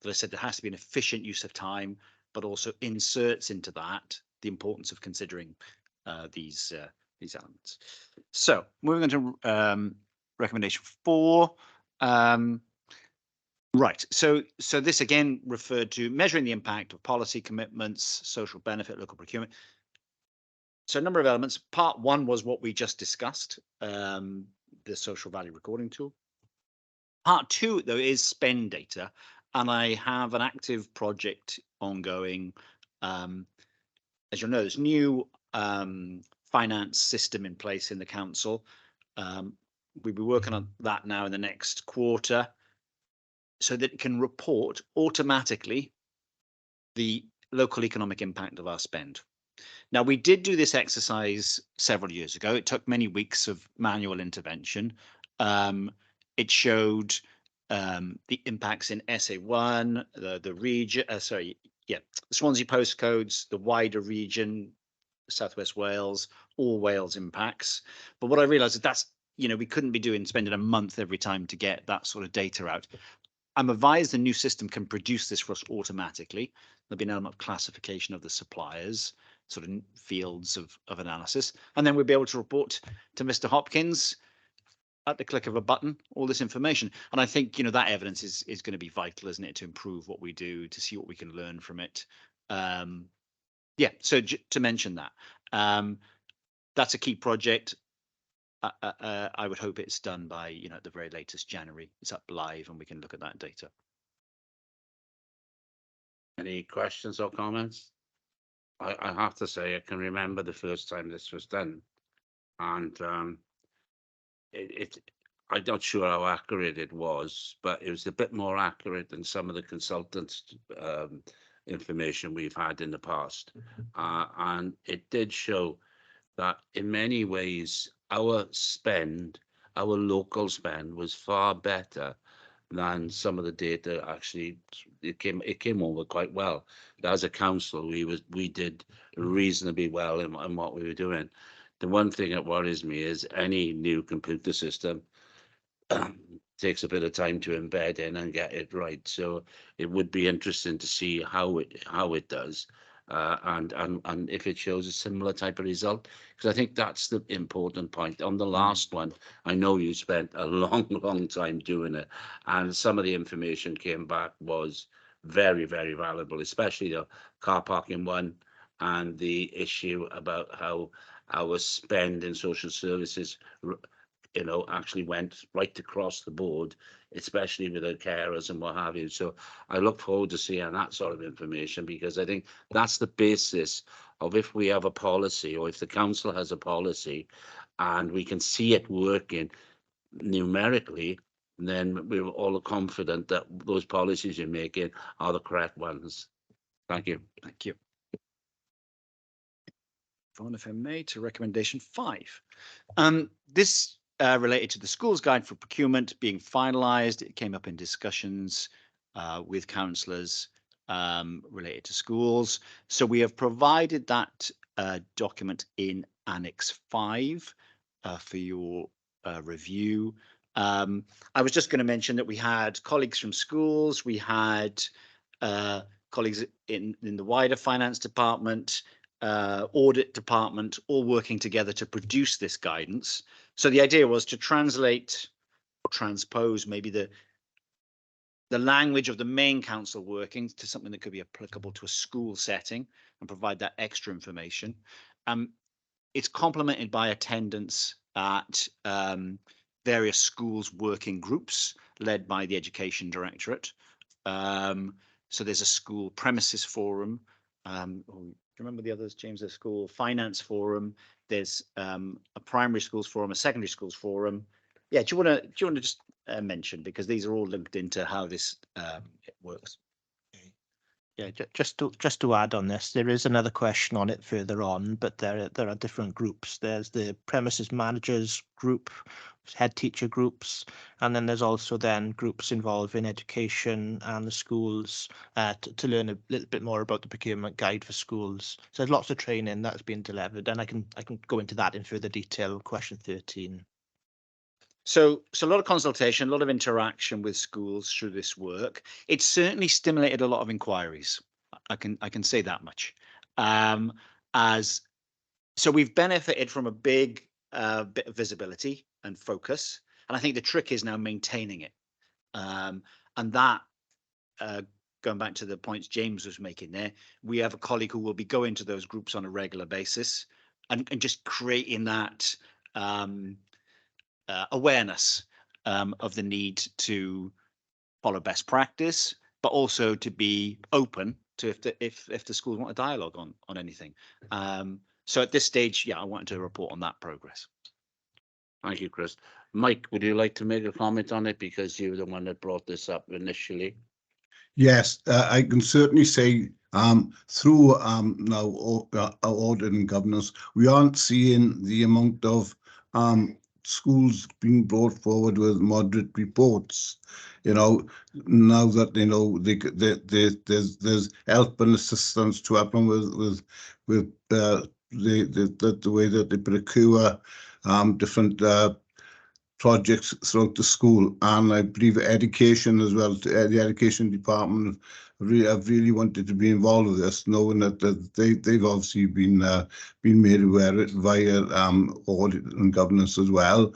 I said there has to be an efficient use of time, but also inserts into that the importance of considering these elements. So moving on to recommendation 4. Right. So this again referred to measuring the impact of policy commitments, social benefit, local procurement. So a number of elements. Part 1 was what we just discussed, the social value recording tool. Part 2, though, is spend data, and I have an active project ongoing. As you'll know, there's new finance system in place in the council. We'll be working on that now in the next quarter, so that it can report automatically the local economic impact of our spend. Now, we did do this exercise several years ago. It took many weeks of manual intervention. It showed the impacts in SA1, the region, the Swansea postcodes, the wider region, Southwest Wales, all Wales impacts. But what I realised is that's, we couldn't be spending a month every time to get that sort of data out. I'm advised the new system can produce this for us automatically. There'll be an element of classification of the suppliers, sort of fields of analysis, and then we'll be able to report to Mr. Hopkins at the click of a button all this information. And I think that evidence is going to be vital, isn't it, to improve what we do, to see what we can learn from it. So to mention that, that's a key project. I would hope it's done by at the very latest January. It's up live and we can look at that data. Any questions or comments? I have to say I can remember the first time this was done, and I'm not sure how accurate it was, but it was a bit more accurate than some of the consultants' information we've had in the past, and it did show that in many ways our local spend was far better than some of the data. Actually, it came over quite well. As a council, we did reasonably well in what we were doing. The one thing that worries me is any new computer system takes a bit of time to embed in and get it right. So it would be interesting to see how it does, and if it shows a similar type of result, because I think that's the important point. On the last one, I know you spent a long time doing it, and some of the information came back was very, very valuable, especially the car parking one and the issue about how our spend in social services actually went right across the board, especially with the carers and what have you. So I look forward to seeing that sort of information, because I think that's the basis of, if we have a policy, or if the council has a policy and we can see it working numerically, then we're all confident that those policies you're making are the correct ones. Thank you. Thank you. If I may, to recommendation 5. This related to the schools guide for procurement being finalised. It came up in discussions with councillors related to schools. So we have provided that document in Annex 5 for your review. I was just going to mention that we had colleagues from schools, we had colleagues in the wider finance department, audit department, all working together to produce this guidance. So the idea was to translate or transpose maybe the language of the main council workings to something that could be applicable to a school setting and provide that extra information. It's complemented by attendance at various schools working groups led by the Education Directorate. So there's a school premises forum. Do you remember the others, James? The school finance forum. There's a primary schools forum, a secondary schools forum. Yeah, do you want to just mention, because these are all linked into how this it works. Yeah, just to add on this, there is another question on it further on, but there are different groups. There's the premises managers group, head teacher groups, and then there's also then groups involved in education and the schools to learn a little bit more about the procurement guide for schools. So there's lots of training that's been delivered, and I can go into that in further detail. Question 13. So a lot of consultation, a lot of interaction with schools through this work. It's certainly stimulated a lot of inquiries. I can say that much. So we've benefited from a big bit of visibility and focus, and I think the trick is now maintaining it. And that, going back to the points James was making there, we have a colleague who will be going to those groups on a regular basis and just creating that awareness of the need to follow best practice, but also to be open to if the schools want a dialogue on anything. So at this stage, yeah, I wanted to report on that progress. Thank you, Chris. Mike, would you like to make a comment on it, because you were the one that brought this up initially? Yes, I can certainly say through now our audit and governance, we aren't seeing the amount of schools being brought forward with moderate reports. You know, now that there's help and assistance to happen with the way that they procure different projects throughout the school, and I believe education as well. The education department have really wanted to be involved with this, knowing that they've obviously been made aware of it via audit and governance as well,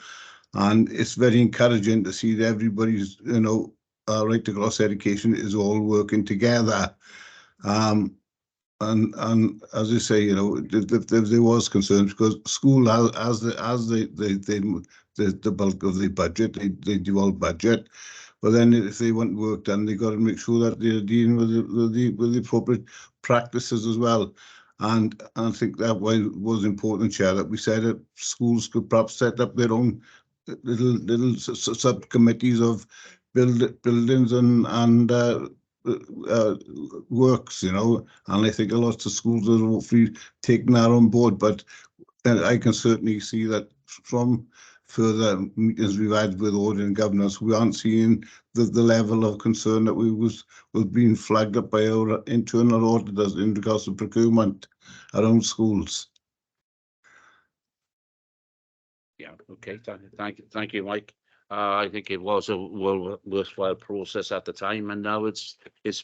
and it's very encouraging to see that everybody's right across education is all working together. And as I say, there was concerns because school as the bulk of the budget, they do all budget, but then if they want work done, they got to make sure that they're dealing with the appropriate practices as well. And I think that was important, Chair, that we said that schools could perhaps set up their own little subcommittees of buildings and works, and I think a lot of schools are hopefully taking that on board. But I can certainly see that from further meetings we've had with audit and governance, we aren't seeing the level of concern that was being flagged up by our internal auditors in regards to procurement around schools. Yeah, okay, thank you, Mike. I think it was a worthwhile process at the time, and now it's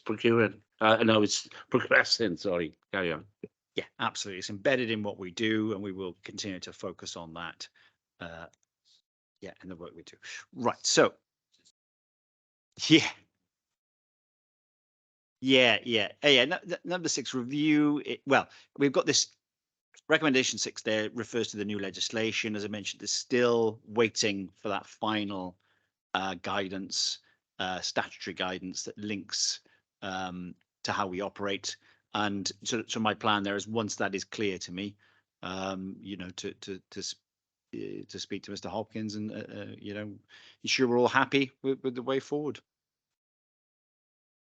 procuring. No, it's progressing. Sorry, carry on. Yeah, absolutely. It's embedded in what we do, and we will continue to focus on that. Yeah, in the work we do. Right. So, yeah. Number 6, review. Well, we've got this recommendation 6 there, refers to the new legislation. As I mentioned, there's still waiting for that final guidance, statutory guidance that links to how we operate. And so my plan there is, once that is clear to me, to speak to Mr. Hopkins and ensure we're all happy with the way forward.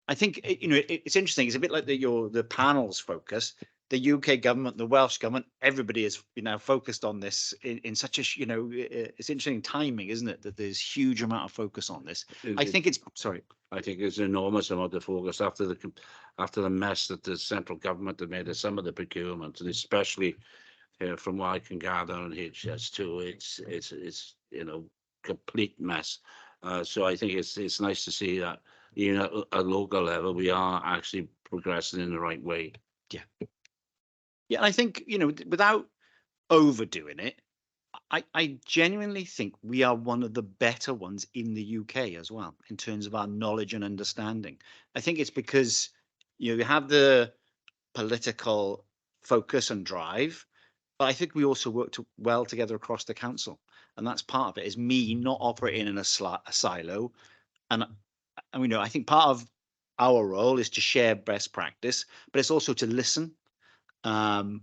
I think it's interesting. It's a bit like the panel's focus. The UK government, the Welsh government, everybody is focused on this in such a it's interesting timing, isn't it? That there's huge amount of focus on this. I think it's I think there's an enormous amount of focus after the mess that the central government have made of some of the procurement, and especially from what I can gather on HS2, it's complete mess. So I think it's nice to see that at a local level we are actually progressing in the right way. Yeah, I think without overdoing it, I genuinely think we are one of the better ones in the UK as well in terms of our knowledge and understanding. I think it's because you have the political focus and drive, but I think we also work well together across the council, and that's part of it. Is me not operating in a silo, and I think part of our role is to share best practice, but it's also to listen to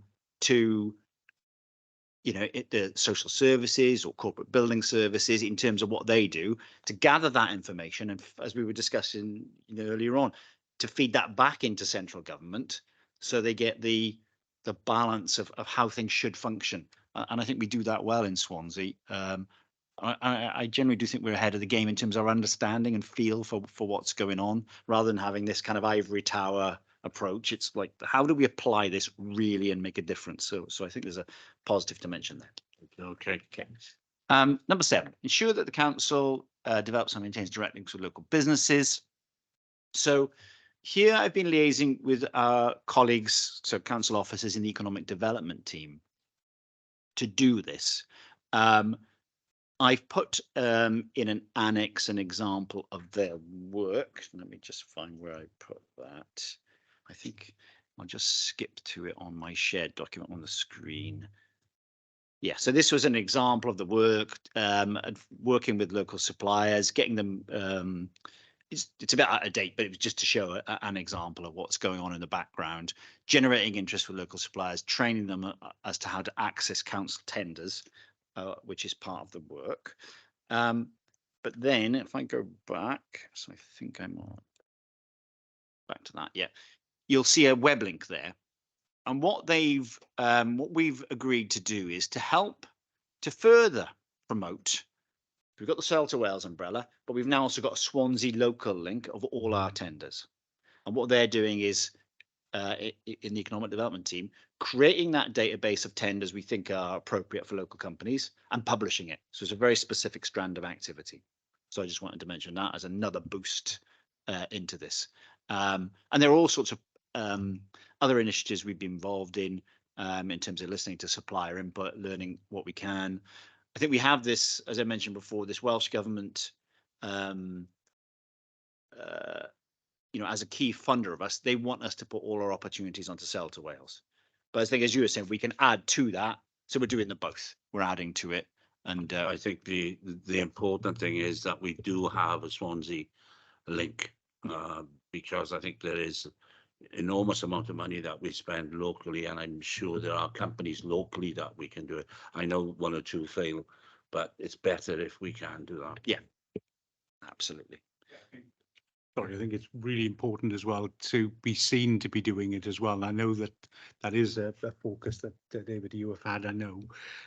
the social services or corporate building services in terms of what they do, to gather that information, and as we were discussing earlier on, to feed that back into central government so they get the balance of how things should function. And I think we do that well in Swansea. I generally do think we're ahead of the game in terms of our understanding and feel for what's going on, rather than having this kind of ivory tower approach. It's like, how do we apply this really and make a difference? So I think there's a positive to mention there. Okay. Number 7, ensure that the council develops and maintains direct links with local businesses. So here I've been liaising with our colleagues, so council officers in the economic development team, to do this. I've put in an annex an example of their work. Let me just find where I put that. I think I'll just skip to it on my shared document on the screen. Yeah, so this was an example of the work, working with local suppliers, getting them, it's a bit out of date, but it was just to show an example of what's going on in the background, generating interest with local suppliers, training them as to how to access council tenders, which is part of the work. But then if I go back, so I think I'm on back to that. Yeah, you'll see a web link there. And what we've agreed to do is to help to further promote. We've got the Sale to Wales umbrella, but we've now also got a Swansea local link of all our tenders. And what they're doing is, in the economic development team, creating that database of tenders we think are appropriate for local companies and publishing it. So it's a very specific strand of activity. So I just wanted to mention that as another boost into this. And there are all sorts of other initiatives we've been involved in terms of listening to supplier input, learning what we can. I think we have this, as I mentioned before, this Welsh government, as a key funder of us, they want us to put all our opportunities onto Sale to Wales. But I think, as you were saying, we can add to that. So we're doing the both. We're adding to it. And I think the important thing is that we do have a Swansea link, because I think there is enormous amount of money that we spend locally, and I'm sure there are companies locally that we can do it. I know one or two fail, but it's better if we can do that. yeah, absolutely. Sorry, I think it's really important as well to be seen to be doing it as well. And I know that that is a focus that David, you have had, I know,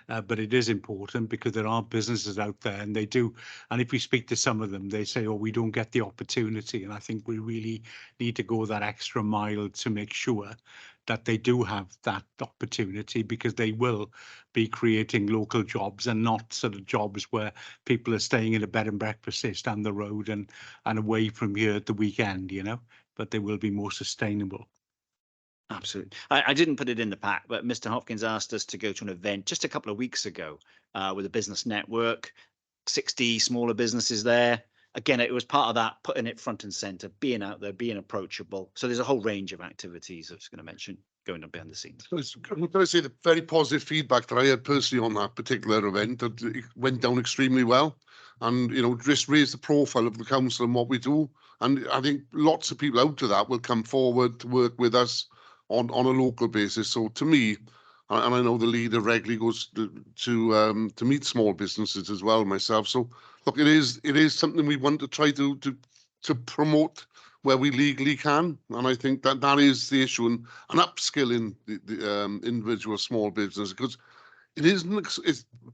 but it is important because there are businesses out there and they do. And if we speak to some of them, they say, oh, we don't get the opportunity. And I think we really need to go that extra mile to make sure that they do have that opportunity, because they will be creating local jobs and not sort of jobs where people are staying in a bed and breakfast down the road and away from here at the weekend, but they will be more sustainable. Absolutely. I didn't put it in the pack, but Mr. Hopkins asked us to go to an event just a couple of weeks ago with a business network, 60 smaller businesses there. Again, it was part of that, putting it front and center, being out there, being approachable. So there's a whole range of activities I was going to mention going on behind the scenes. I'm going to say the very positive feedback that I had personally on that particular event, that it went down extremely well, and just raised the profile of the council and what we do. And I think lots of people out of that will come forward to work with us on a local basis. So to me, and I know the leader regularly goes to meet small businesses as well myself. So look, it is something we want to try to promote where we legally can, and I think that is the issue, and upskilling the individual small business, because it isn't,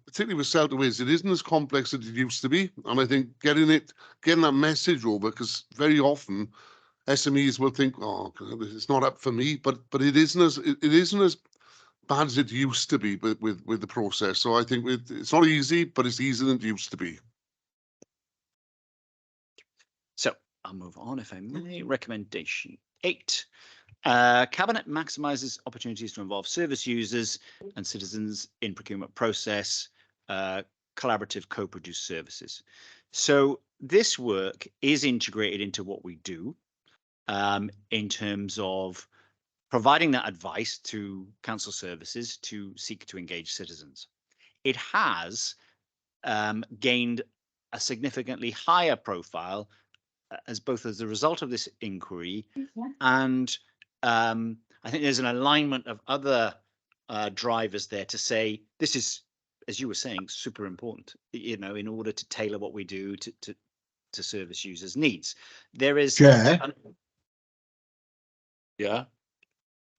particularly with Sale to Wales, it isn't as complex as it used to be. And I think getting that message over, because very often SMEs will think, oh, it's not up for me, but it isn't as bad as it used to be with the process. So I think it's not easy, but it's easier than it used to be. So I'll move on, if I may. Recommendation 8. Cabinet maximises opportunities to involve service users and citizens in procurement process, collaborative co-produced services. So this work is integrated into what we do in terms of providing that advice to council services to seek to engage citizens. It has gained a significantly higher profile as a result of this inquiry, and I think there's an alignment of other drivers there to say this is, as you were saying, super important, in order to tailor what we do to service users' needs. There is Chair? Yeah,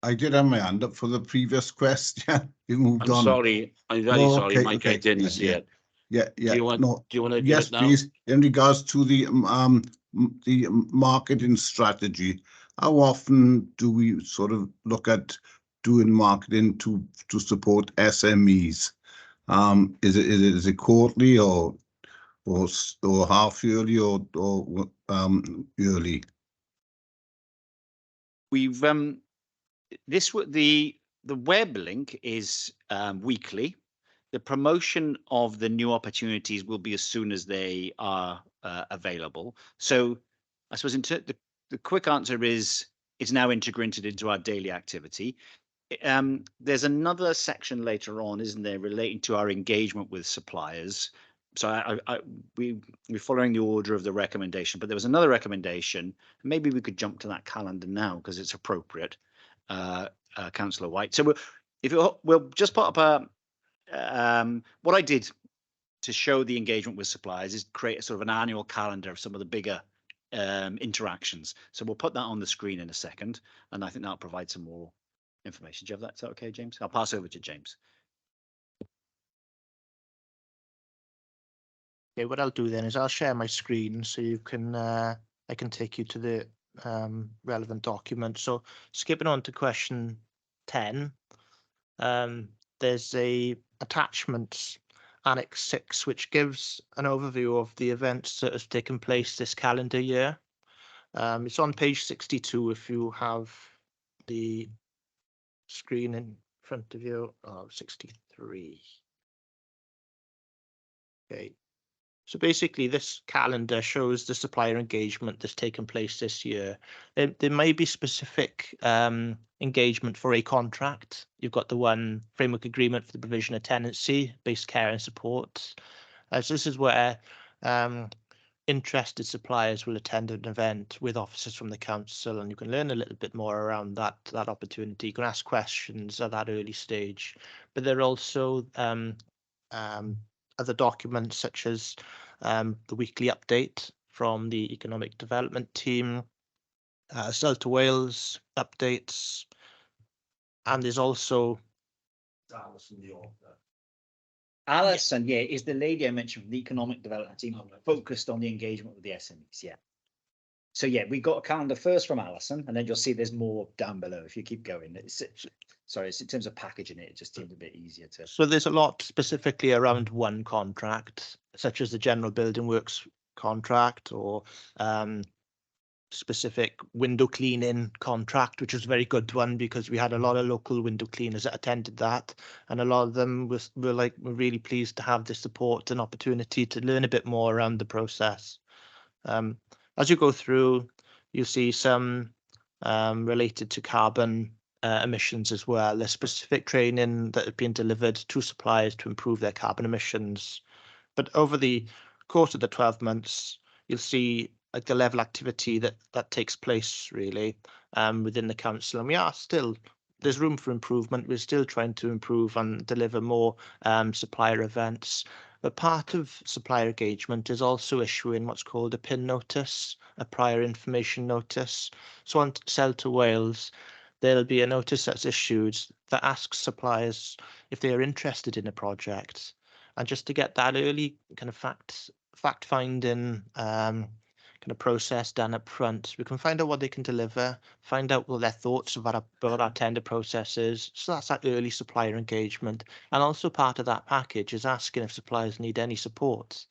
I did have my hand up for the previous question. You moved I'm on. sorry. I'm very Oh, sorry, okay, Mike. I okay. didn't Yeah, see yeah. it. Yeah, yeah. Do you want No. to do Yes, it now? please. In regards to the marketing strategy, how often do we sort of look at doing marketing to support SMEs? Is it quarterly or half yearly or yearly? We've the web link is weekly. The promotion of the new opportunities will be as soon as they are available. So I suppose the quick answer is it's now integrated into our daily activity. There's another section later on, isn't there, relating to our engagement with suppliers. So we're following the order of the recommendation, but there was another recommendation. Maybe we could jump to that calendar now because it's appropriate, Councillor White. So we'll just put up what I did to show the engagement with suppliers is create a sort of an annual calendar of some of the bigger interactions. So we'll put that on the screen in a second, and I think that'll provide some more information. Do you have that? Is that okay, James? I'll pass over to James. Okay, what I'll do then is I'll share my screen so you can I can take you to the relevant document. So skipping on to question 10, there's a attachment Annex 6, which gives an overview of the events that have taken place this calendar year. It's on page 62 if you have the screen in front of you. Oh, 63. Okay. So basically, this calendar shows the supplier engagement that's taken place this year. There may be specific engagement for a contract. You've got the one framework agreement for the provision of tenancy, based care and support. So this is where interested suppliers will attend an event with officers from the council, and you can learn a little bit more around that opportunity. You can ask questions at that early stage, but there are also other documents such as the weekly update from the economic development team, Celta Wales updates, and there's also Alison, yeah, is the lady I mentioned from the economic development team focused on the engagement with the SMEs, yeah. So yeah, we got a calendar first from Alison, and then you'll see there's more down below if you keep going. Sorry, it's in terms of packaging it, it just seems a bit easier to. So there's a lot specifically around one contract, such as the general building works contract or specific window cleaning contract, which was a very good one because we had a lot of local window cleaners that attended that, and a lot of them were really pleased to have the support and opportunity to learn a bit more around the process. As you go through, you'll see some related to carbon emissions as well. There's specific training that has been delivered to suppliers to improve their carbon emissions. But over the course of the 12 months, you'll see like the level of activity that takes place really within the council. And we are still, there's room for improvement. We're still trying to improve and deliver more supplier events. But part of supplier engagement is also issuing what's called a PIN notice, a prior information notice. So on Celta Wales, there'll be a notice that's issued that asks suppliers if they are interested in a project. And just to get that early kind of fact finding kind of process done up front, we can find out what they can deliver, find out what their thoughts about our tender processes. So that's that early supplier engagement. And also part of that package is asking if suppliers need any support,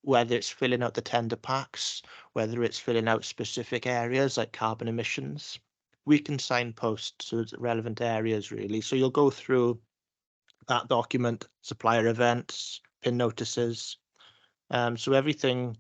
whether it's filling out the tender packs, whether it's filling out specific areas like carbon emissions. We can signpost to relevant areas really. So you'll go through that document, supplier events, PIN notices. So everything,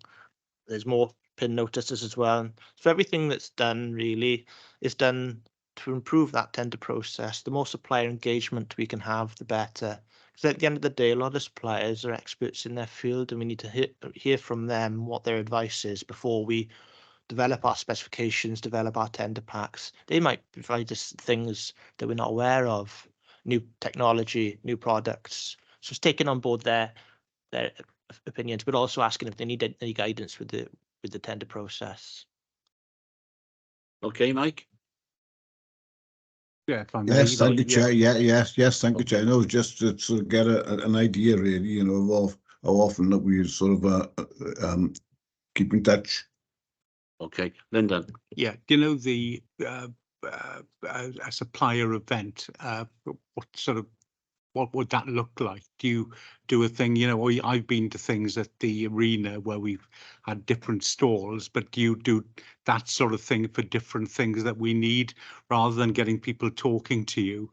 there's more PIN notices as well. So everything that's done really is done to improve that tender process. The more supplier engagement we can have, the better. Because at the end of the day, a lot of suppliers are experts in their field, and we need to hear from them what their advice is before we develop our specifications, develop our tender packs. They might provide us things that we're not aware of, new technology, new products. So it's taking on board their opinions, but also asking if they need any guidance with the tender process. Okay, Mike? Yeah, if I may. Yes, thank you, Yeah. Chair. Yes, thank you, Chair. No, just to sort of get an idea, really, you know, of how often that we sort of keep in touch. Okay, Lyndon? Yeah, you know, the a supplier event, what would that look like? Do you do a thing, you know, I've been to things at the arena where we've had different stalls, but do you do that sort of thing for different things that we need, rather than getting people talking to you,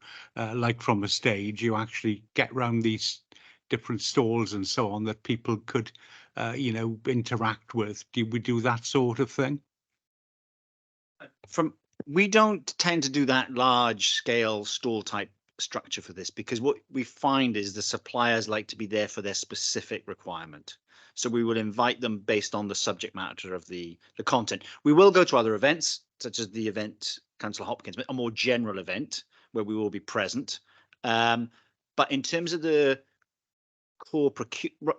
like from a stage, you actually get around these different stalls and so on that people could, you know, interact with? Do we do that sort of thing? We don't tend to do that large scale stall type structure for this, because what we find is the suppliers like to be there for their specific requirement. So we will invite them based on the subject matter of the content. We will go to other events, such as the event Councillor Hopkins, but a more general event where we will be present. But in terms of the core procurement,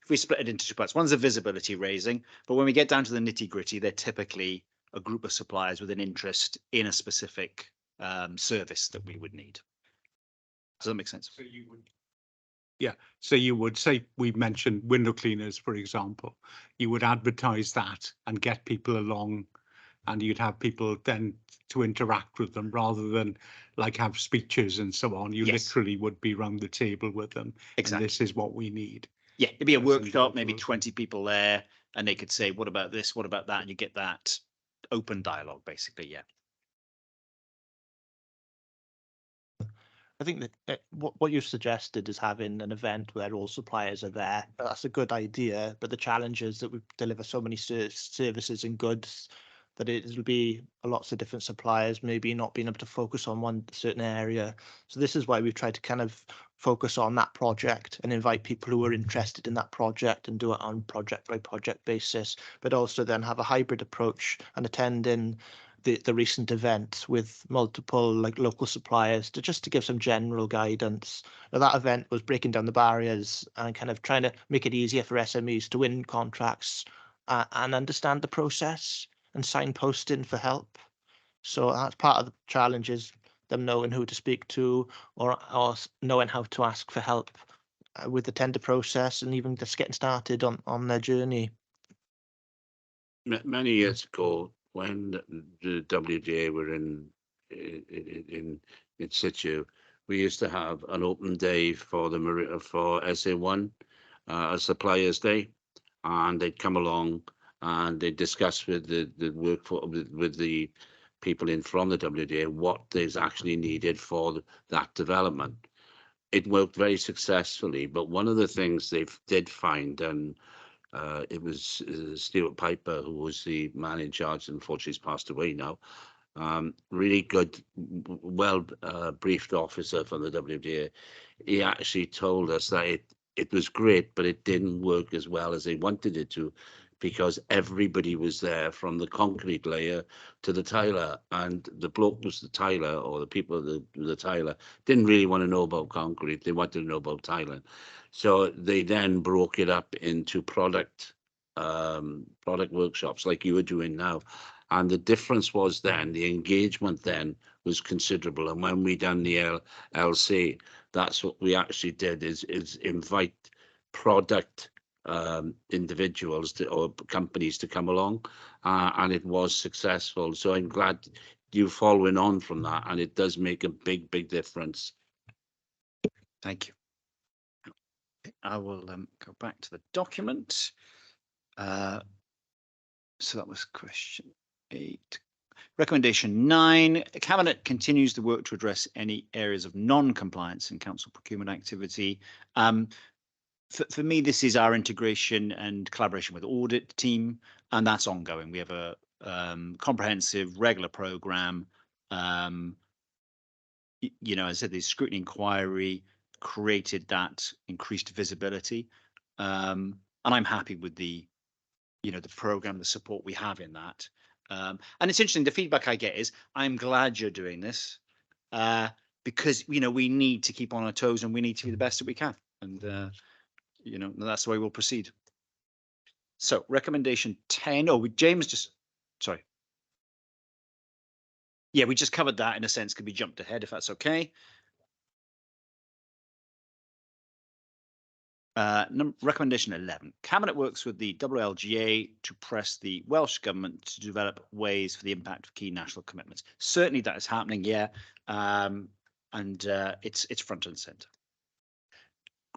if we split it into two parts, one's the visibility raising, but when we get down to the nitty gritty, they're typically a group of suppliers with an interest in a specific service that we would need. Does that make sense? So you would So you would say, we mentioned window cleaners, for example. You would advertise that and get people along, and you'd have people then to interact with them rather than like have speeches and so on. You Yes. literally would be round the table with them. Exactly. And this is what we need. Yeah, it'd be a as workshop, maybe individuals. 20 people there, and they could say, what about this? What about that? And you get that open dialogue, basically. Yeah. I think that what you've suggested is having an event where all suppliers are there. That's a good idea, but the challenge is that we deliver so many services and goods that it'll be lots of different suppliers, maybe not being able to focus on one certain area. So this is why we've tried to kind of focus on that project and invite people who are interested in that project and do it on project by project basis, but also then have a hybrid approach and attending the recent event with multiple like local suppliers to just to give some general guidance. Now, that event was breaking down the barriers and kind of trying to make it easier for SMEs to win contracts and understand the process and signposting for help. So that's part of the challenge, is them knowing who to speak to or knowing how to ask for help with the tender process and even just getting started on their journey. Many years ago, when the WDA were in situ, we used to have an open day for the for SA1, a suppliers day, and they'd come along and they'd discuss with the workforce, with the people in from the WDA what is actually needed for that development. It worked very successfully, but one of the things they did find, and it was Stuart Piper, who was the man in charge, unfortunately he's passed away now. Really good, well briefed officer from the WDA. He actually told us that it was great, but it didn't work as well as they wanted it to, because everybody was there, from the concrete layer to the tiler, and the bloke was the tiler, or the people of the tiler didn't really want to know about concrete. They wanted to know about tiling. So they then broke it up into product workshops like you are doing now. And the difference was then, the engagement then was considerable. And when we done the LC, that's what we actually did, is invite product individuals or companies to come along, and it was successful. So I'm glad you following on from that, and it does make a big difference. Thank you. I will go back to the document. So that was question 8. Recommendation 9, Cabinet continues the work to address any areas of non-compliance in council procurement activity. For me, this is our integration and collaboration with the audit team, and that's ongoing. We have a comprehensive, regular program. You know, as I said, the scrutiny inquiry created that increased visibility, and I'm happy with the program, the support we have in that. And it's interesting, the feedback I get is, I'm glad you're doing this, because, we need to keep on our toes and we need to be the best that we can. And, that's the way we'll proceed. So recommendation 10, James just, sorry. Yeah, we just covered that in a sense, could be jumped ahead if that's okay. Recommendation 11. Cabinet works with the WLGA to press the Welsh Government to develop ways for the impact of key national commitments. Certainly that is happening, yeah, and it's front and centre.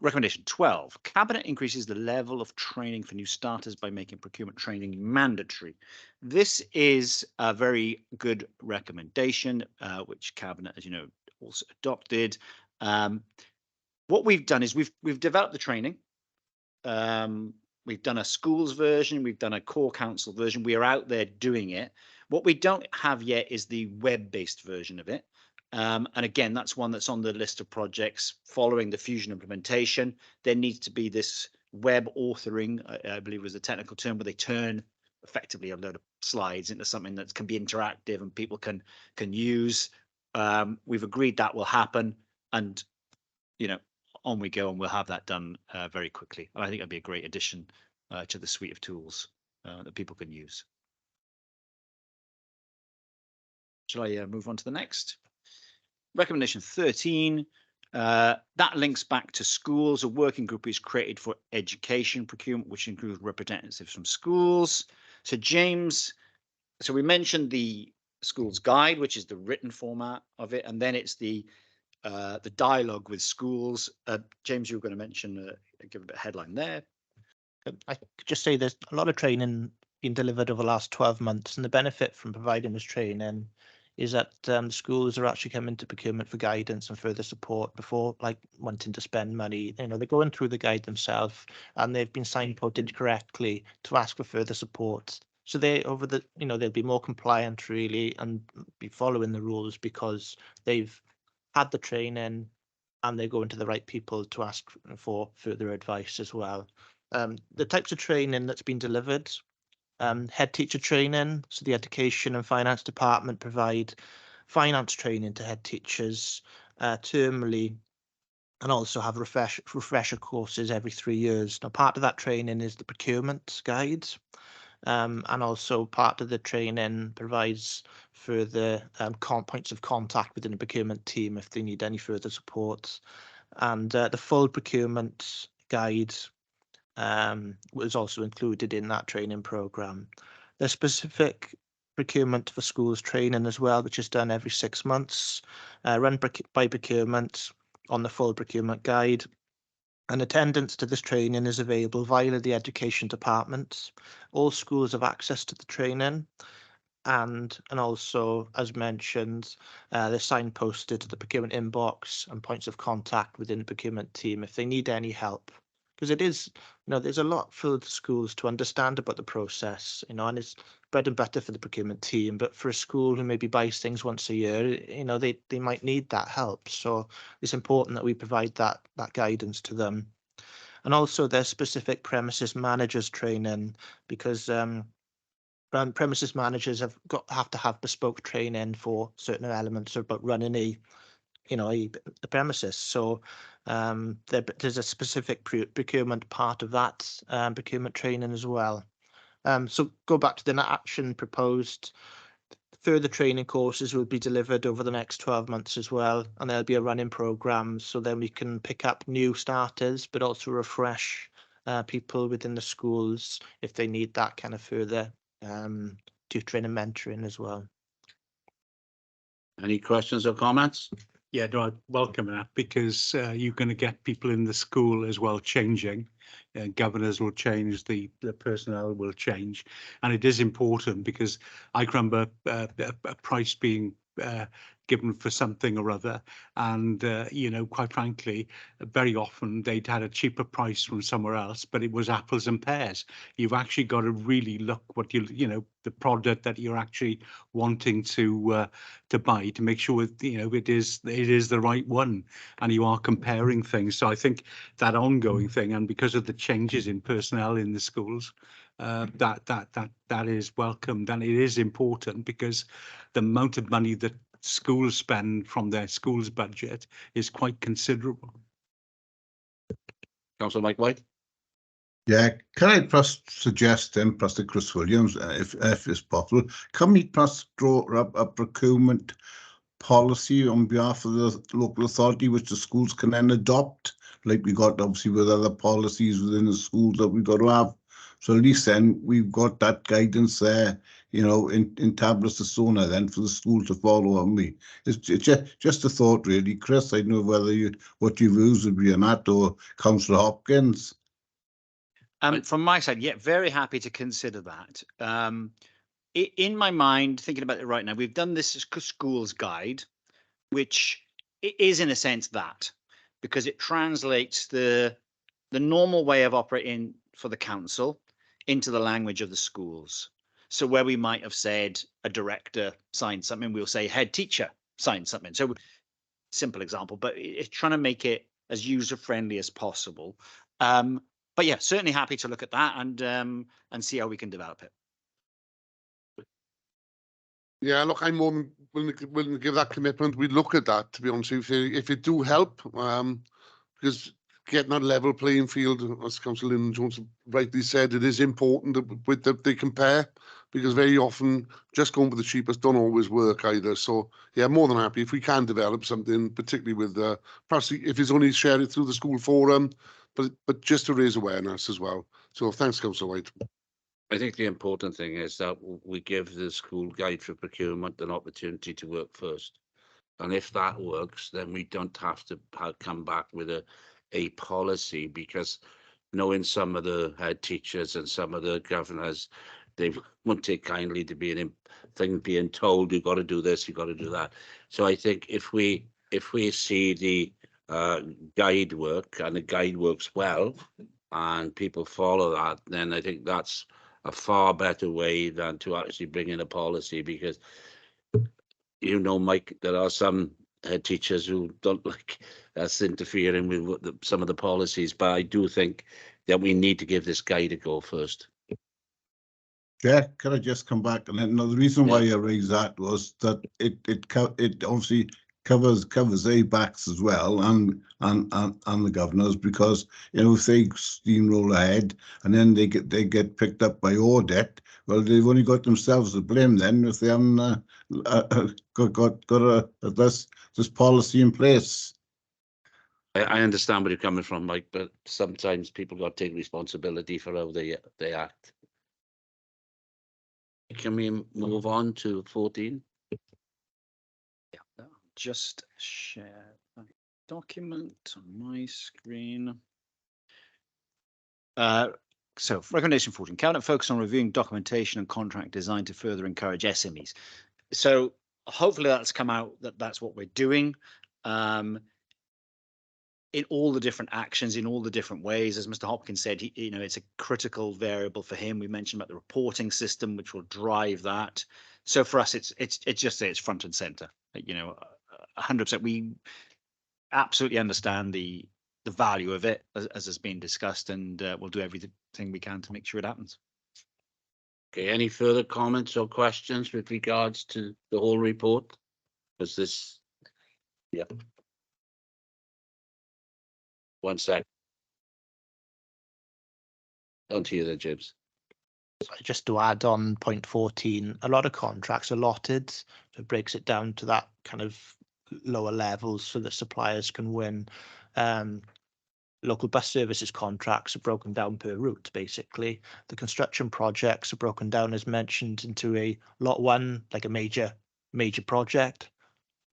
Recommendation 12. Cabinet increases the level of training for new starters by making procurement training mandatory. This is a very good recommendation, which Cabinet, as you know, also adopted. What we've done is we've developed the training. We've done a schools version. We've done a core council version. We are out there doing it. What we don't have yet is the web-based version of it. And again, that's one that's on the list of projects following the Fusion implementation. There needs to be this web authoring, I believe was a technical term, where they turn effectively a load of slides into something that can be interactive and people can use. We've agreed that will happen, and on we go, and we'll have that done very quickly. And I think that'd be a great addition to the suite of tools that people can use. Shall I move on to the next? Recommendation 13, That links back to schools. A working group is created for education procurement, which includes representatives from schools. So James, so we mentioned the schools guide, which is the written format of it, and then it's the dialogue with schools. James, you were going to mention, give a bit of headline there. I could just say there's a lot of training being delivered over the last 12 months, and the benefit from providing this training is that schools are actually coming to procurement for guidance and further support before like wanting to spend money. You know, they're going through the guide themselves and they've been signposted correctly to ask for further support. So they they'll be more compliant really and be following the rules because they've had the training and they're going to the right people to ask for further advice as well. The types of training that's been delivered, head teacher training. So the education and finance department provide finance training to head teachers termly, and also have refresher courses every 3 years. Now, part of that training is the procurement guide, and also part of the training provides further points of contact within the procurement team if they need any further support. And the full procurement guide was also included in that training program. There's specific procurement for schools training as well, which is done every 6 months, run by procurement on the full procurement guide. And attendance to this training is available via the education department. All schools have access to the training. And also, as mentioned, they're signposted to the procurement inbox and points of contact within the procurement team if they need any help. Because it is, there's a lot for the schools to understand about the process, and it's bread and butter for the procurement team. But for a school who maybe buys things once a year, they might need that help. So it's important that we provide that guidance to them. And also, there's specific premises managers training because premises managers have to have bespoke training for certain elements about running a premises. So there's a specific procurement part of that procurement training as well. So go back to the action proposed. Further training courses will be delivered over the next 12 months as well, and there'll be a running program, so then we can pick up new starters, but also refresh people within the schools if they need that kind of further tutoring and mentoring as well. Any questions or comments? Yeah, no, I welcome that because you're going to get people in the school as well changing. Governors will change, the personnel will change, and it is important because I remember a price being given for something or other, and quite frankly, very often they'd had a cheaper price from somewhere else, but it was apples and pears. You've actually got to really look what the product that you're actually wanting to buy to make sure it is the right one, and you are comparing things. So I think that ongoing thing, and because of the changes in personnel in the schools, that is welcomed, and it is important because the amount of money that schools spend from their schools budget is quite considerable. Councillor Mike White. Yeah, can I perhaps suggest then, Pastor Chris Williams, if it's possible, can we perhaps draw up a procurement policy on behalf of the local authority, which the schools can then adopt, like we got obviously with other policies within the schools that we've got to have. So at least then we've got that guidance there, in tablets of Sona then for the school to follow on me. It's just a thought really. Chris, I don't know what your views would be on that, or Councillor Hopkins. From my side, yeah, very happy to consider that. In my mind, thinking about it right now, we've done this schools guide, which is in a sense that, because it translates the normal way of operating for the council into the language of the schools. So where we might have said a director signed something, we'll say head teacher signed something. So simple example, but it's trying to make it as user friendly as possible. But yeah, certainly happy to look at that and see how we can develop it. Yeah, look, I'm more than willing to give that commitment. We'd look at that, to be honest with you, if it do help, because getting that level playing field, as Councillor Lynn Jones rightly said, it is important that they compare. because very often just going for the cheapest don't always work either. So yeah, more than happy if we can develop something, particularly with perhaps if it's only share it through the school forum, but just to raise awareness as well. So thanks, Councillor White. I think the important thing is that we give the school guide for procurement an opportunity to work first. And if that works, then we don't have to come back with a policy, because knowing some of the head teachers and some of the governors, they won't take kindly to being told you've got to do this, you've got to do that. So I think if we see the guide work and the guide works well and people follow that, then I think that's a far better way than to actually bring in a policy, because Mike, there are some head teachers who don't like us interfering with some of the policies, but I do think that we need to give this guide a go first. Chair, can I just come back? And then the reason why I raised that was that it obviously covers ABACs as well and the governors, because if they steamroll ahead and then they get picked up by audit, well, they've only got themselves to blame then if they haven't got this policy in place. I understand where you're coming from, Mike, but sometimes people got to take responsibility for how they act. Can we move on to 14? Yeah, I'll just share that document on my screen. So recommendation 14, Cabinet focus on reviewing documentation and contract design to further encourage SMEs. So hopefully that's come out that's what we're doing. In all the different actions, in all the different ways, as Mr. Hopkins said, it's a critical variable for him. We mentioned about the reporting system, which will drive that. So for us, it's just it's front and center. 100%. We absolutely understand the value of it, as has been discussed, and we'll do everything we can to make sure it happens. Okay, any further comments or questions with regards to the whole report? Was this? Yeah. One sec. On to you then, James. Just to add on point 14, a lot of contracts are allotted, so it breaks it down to that kind of lower levels so that suppliers can win. Local bus services contracts are broken down per route, basically. The construction projects are broken down, as mentioned, into a lot 1, like a major project,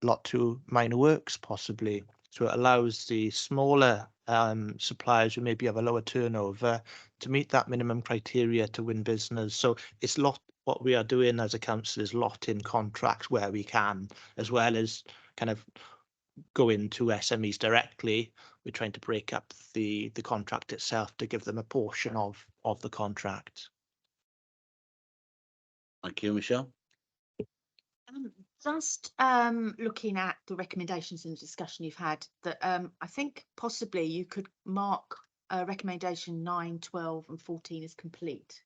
lot 2, minor works, possibly. So it allows the smaller suppliers who maybe have a lower turnover to meet that minimum criteria to win business. So it's what we are doing as a council is lot in contracts where we can, as well as kind of go into SMEs directly. We're trying to break up the contract itself to give them a portion of the contract. Thank you, Michelle. Just looking at the recommendations and the discussion you've had, that I think possibly you could mark recommendation 9, 12 and 14 as complete,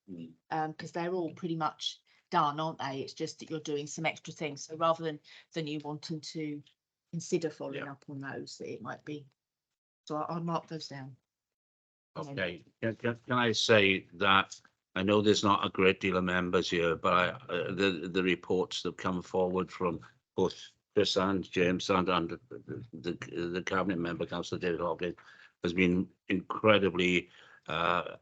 because they're all pretty much done, aren't they? It's just that you're doing some extra things. So rather than you wanting to consider following up on those, it might be. So I'll mark those down. Okay, can I say that I know there's not a great deal of members here, but the reports that come forward from both Chris and James and the cabinet member, Councillor David Hopkins, has been incredibly. I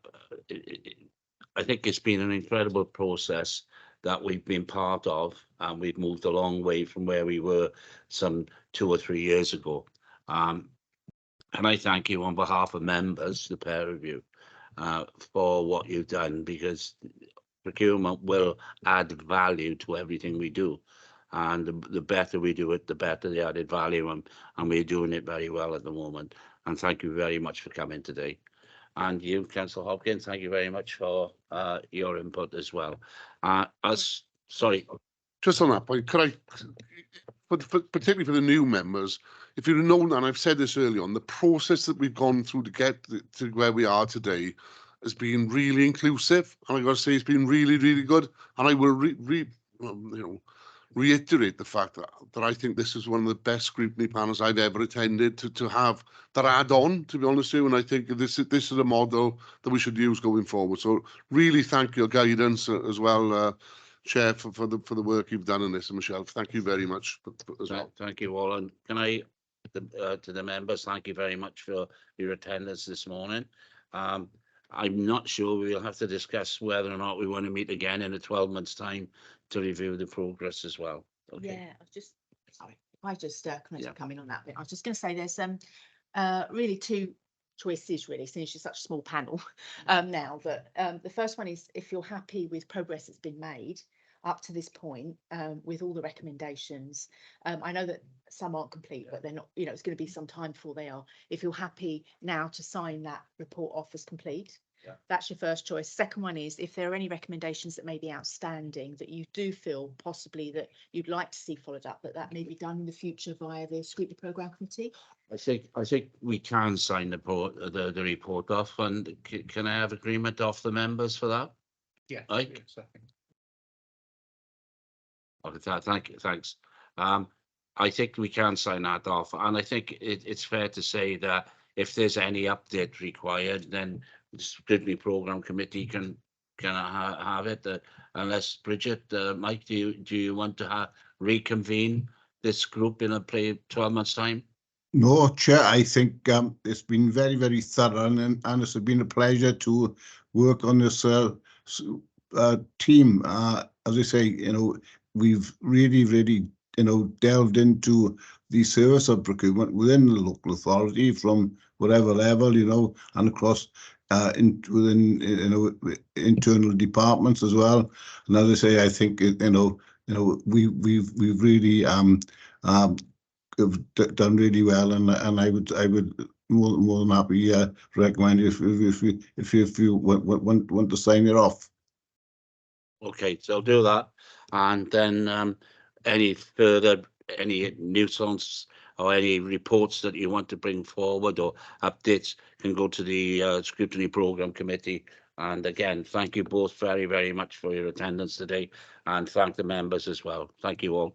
think it's been an incredible process that we've been part of, and we've moved a long way from where we were some 2 or 3 years ago. And I thank you on behalf of members, the pair of you, for what you've done, because procurement will add value to everything we do. And the better we do it, the better the added value, and we're doing it very well at the moment. And thank you very much for coming today. And you, Councillor Hopkins, thank you very much for your input as well. Sorry. Just on that point, could I, particularly for the new members, if you've known, and I've said this early on, the process that we've gone through to get to where we are today has been really inclusive, and I've got to say it's been really, really good. And I will reiterate the fact that I think this is one of the best scrutiny panels I've ever attended to have that add on, to be honest with you. And I think this is a model that we should use going forward. So really thank your guidance as well, Chair, for the work you've done in this. And Michelle, thank you very much as well. Thank you all. And can I, to the members, thank you very much for your attendance this morning. I'm not sure we'll have to discuss whether or not we want to meet again in a 12 months time to review the progress as well. Okay. Yeah, I was just, sorry, if I just can I just Yeah. come in on that bit. I was just going to say there's really two choices really, since you're such a small panel now. But the first one is if you're happy with progress that's been made up to this point with all the recommendations. I know that some aren't complete, but they're not, you know, it's going to be some time before they are. If you're happy now to sign that report off as complete, that's your first choice. Second one is if there are any recommendations that may be outstanding that you do feel possibly that you'd like to see followed up, that may be done in the future via the Scrutiny Programme Committee. I think we can sign the report off, and can I have agreement off the members for that? Yeah. Right. Okay, thank you, thanks. I think we can sign that off, and I think it's fair to say that if there's any update required, then the Scrutiny Programme Committee can have it. Unless Bridget, Mike, do you want to reconvene this group in a 12 months time? No, Chair, I think it's been very, very thorough, and it's been a pleasure to work on this team. As I say, you know, we've really, you know, delved into the service of procurement within the local authority from whatever level, you know, and across within, you know, internal departments as well. And as I say, I think we've really have done really well, and I would more than happy recommend if you want to sign it off. Okay, so I'll do that, and then any nuisance or any reports that you want to bring forward or updates can go to the Scrutiny Programme Committee. And again, thank you both very, very much for your attendance today, and thank the members as well. Thank you all.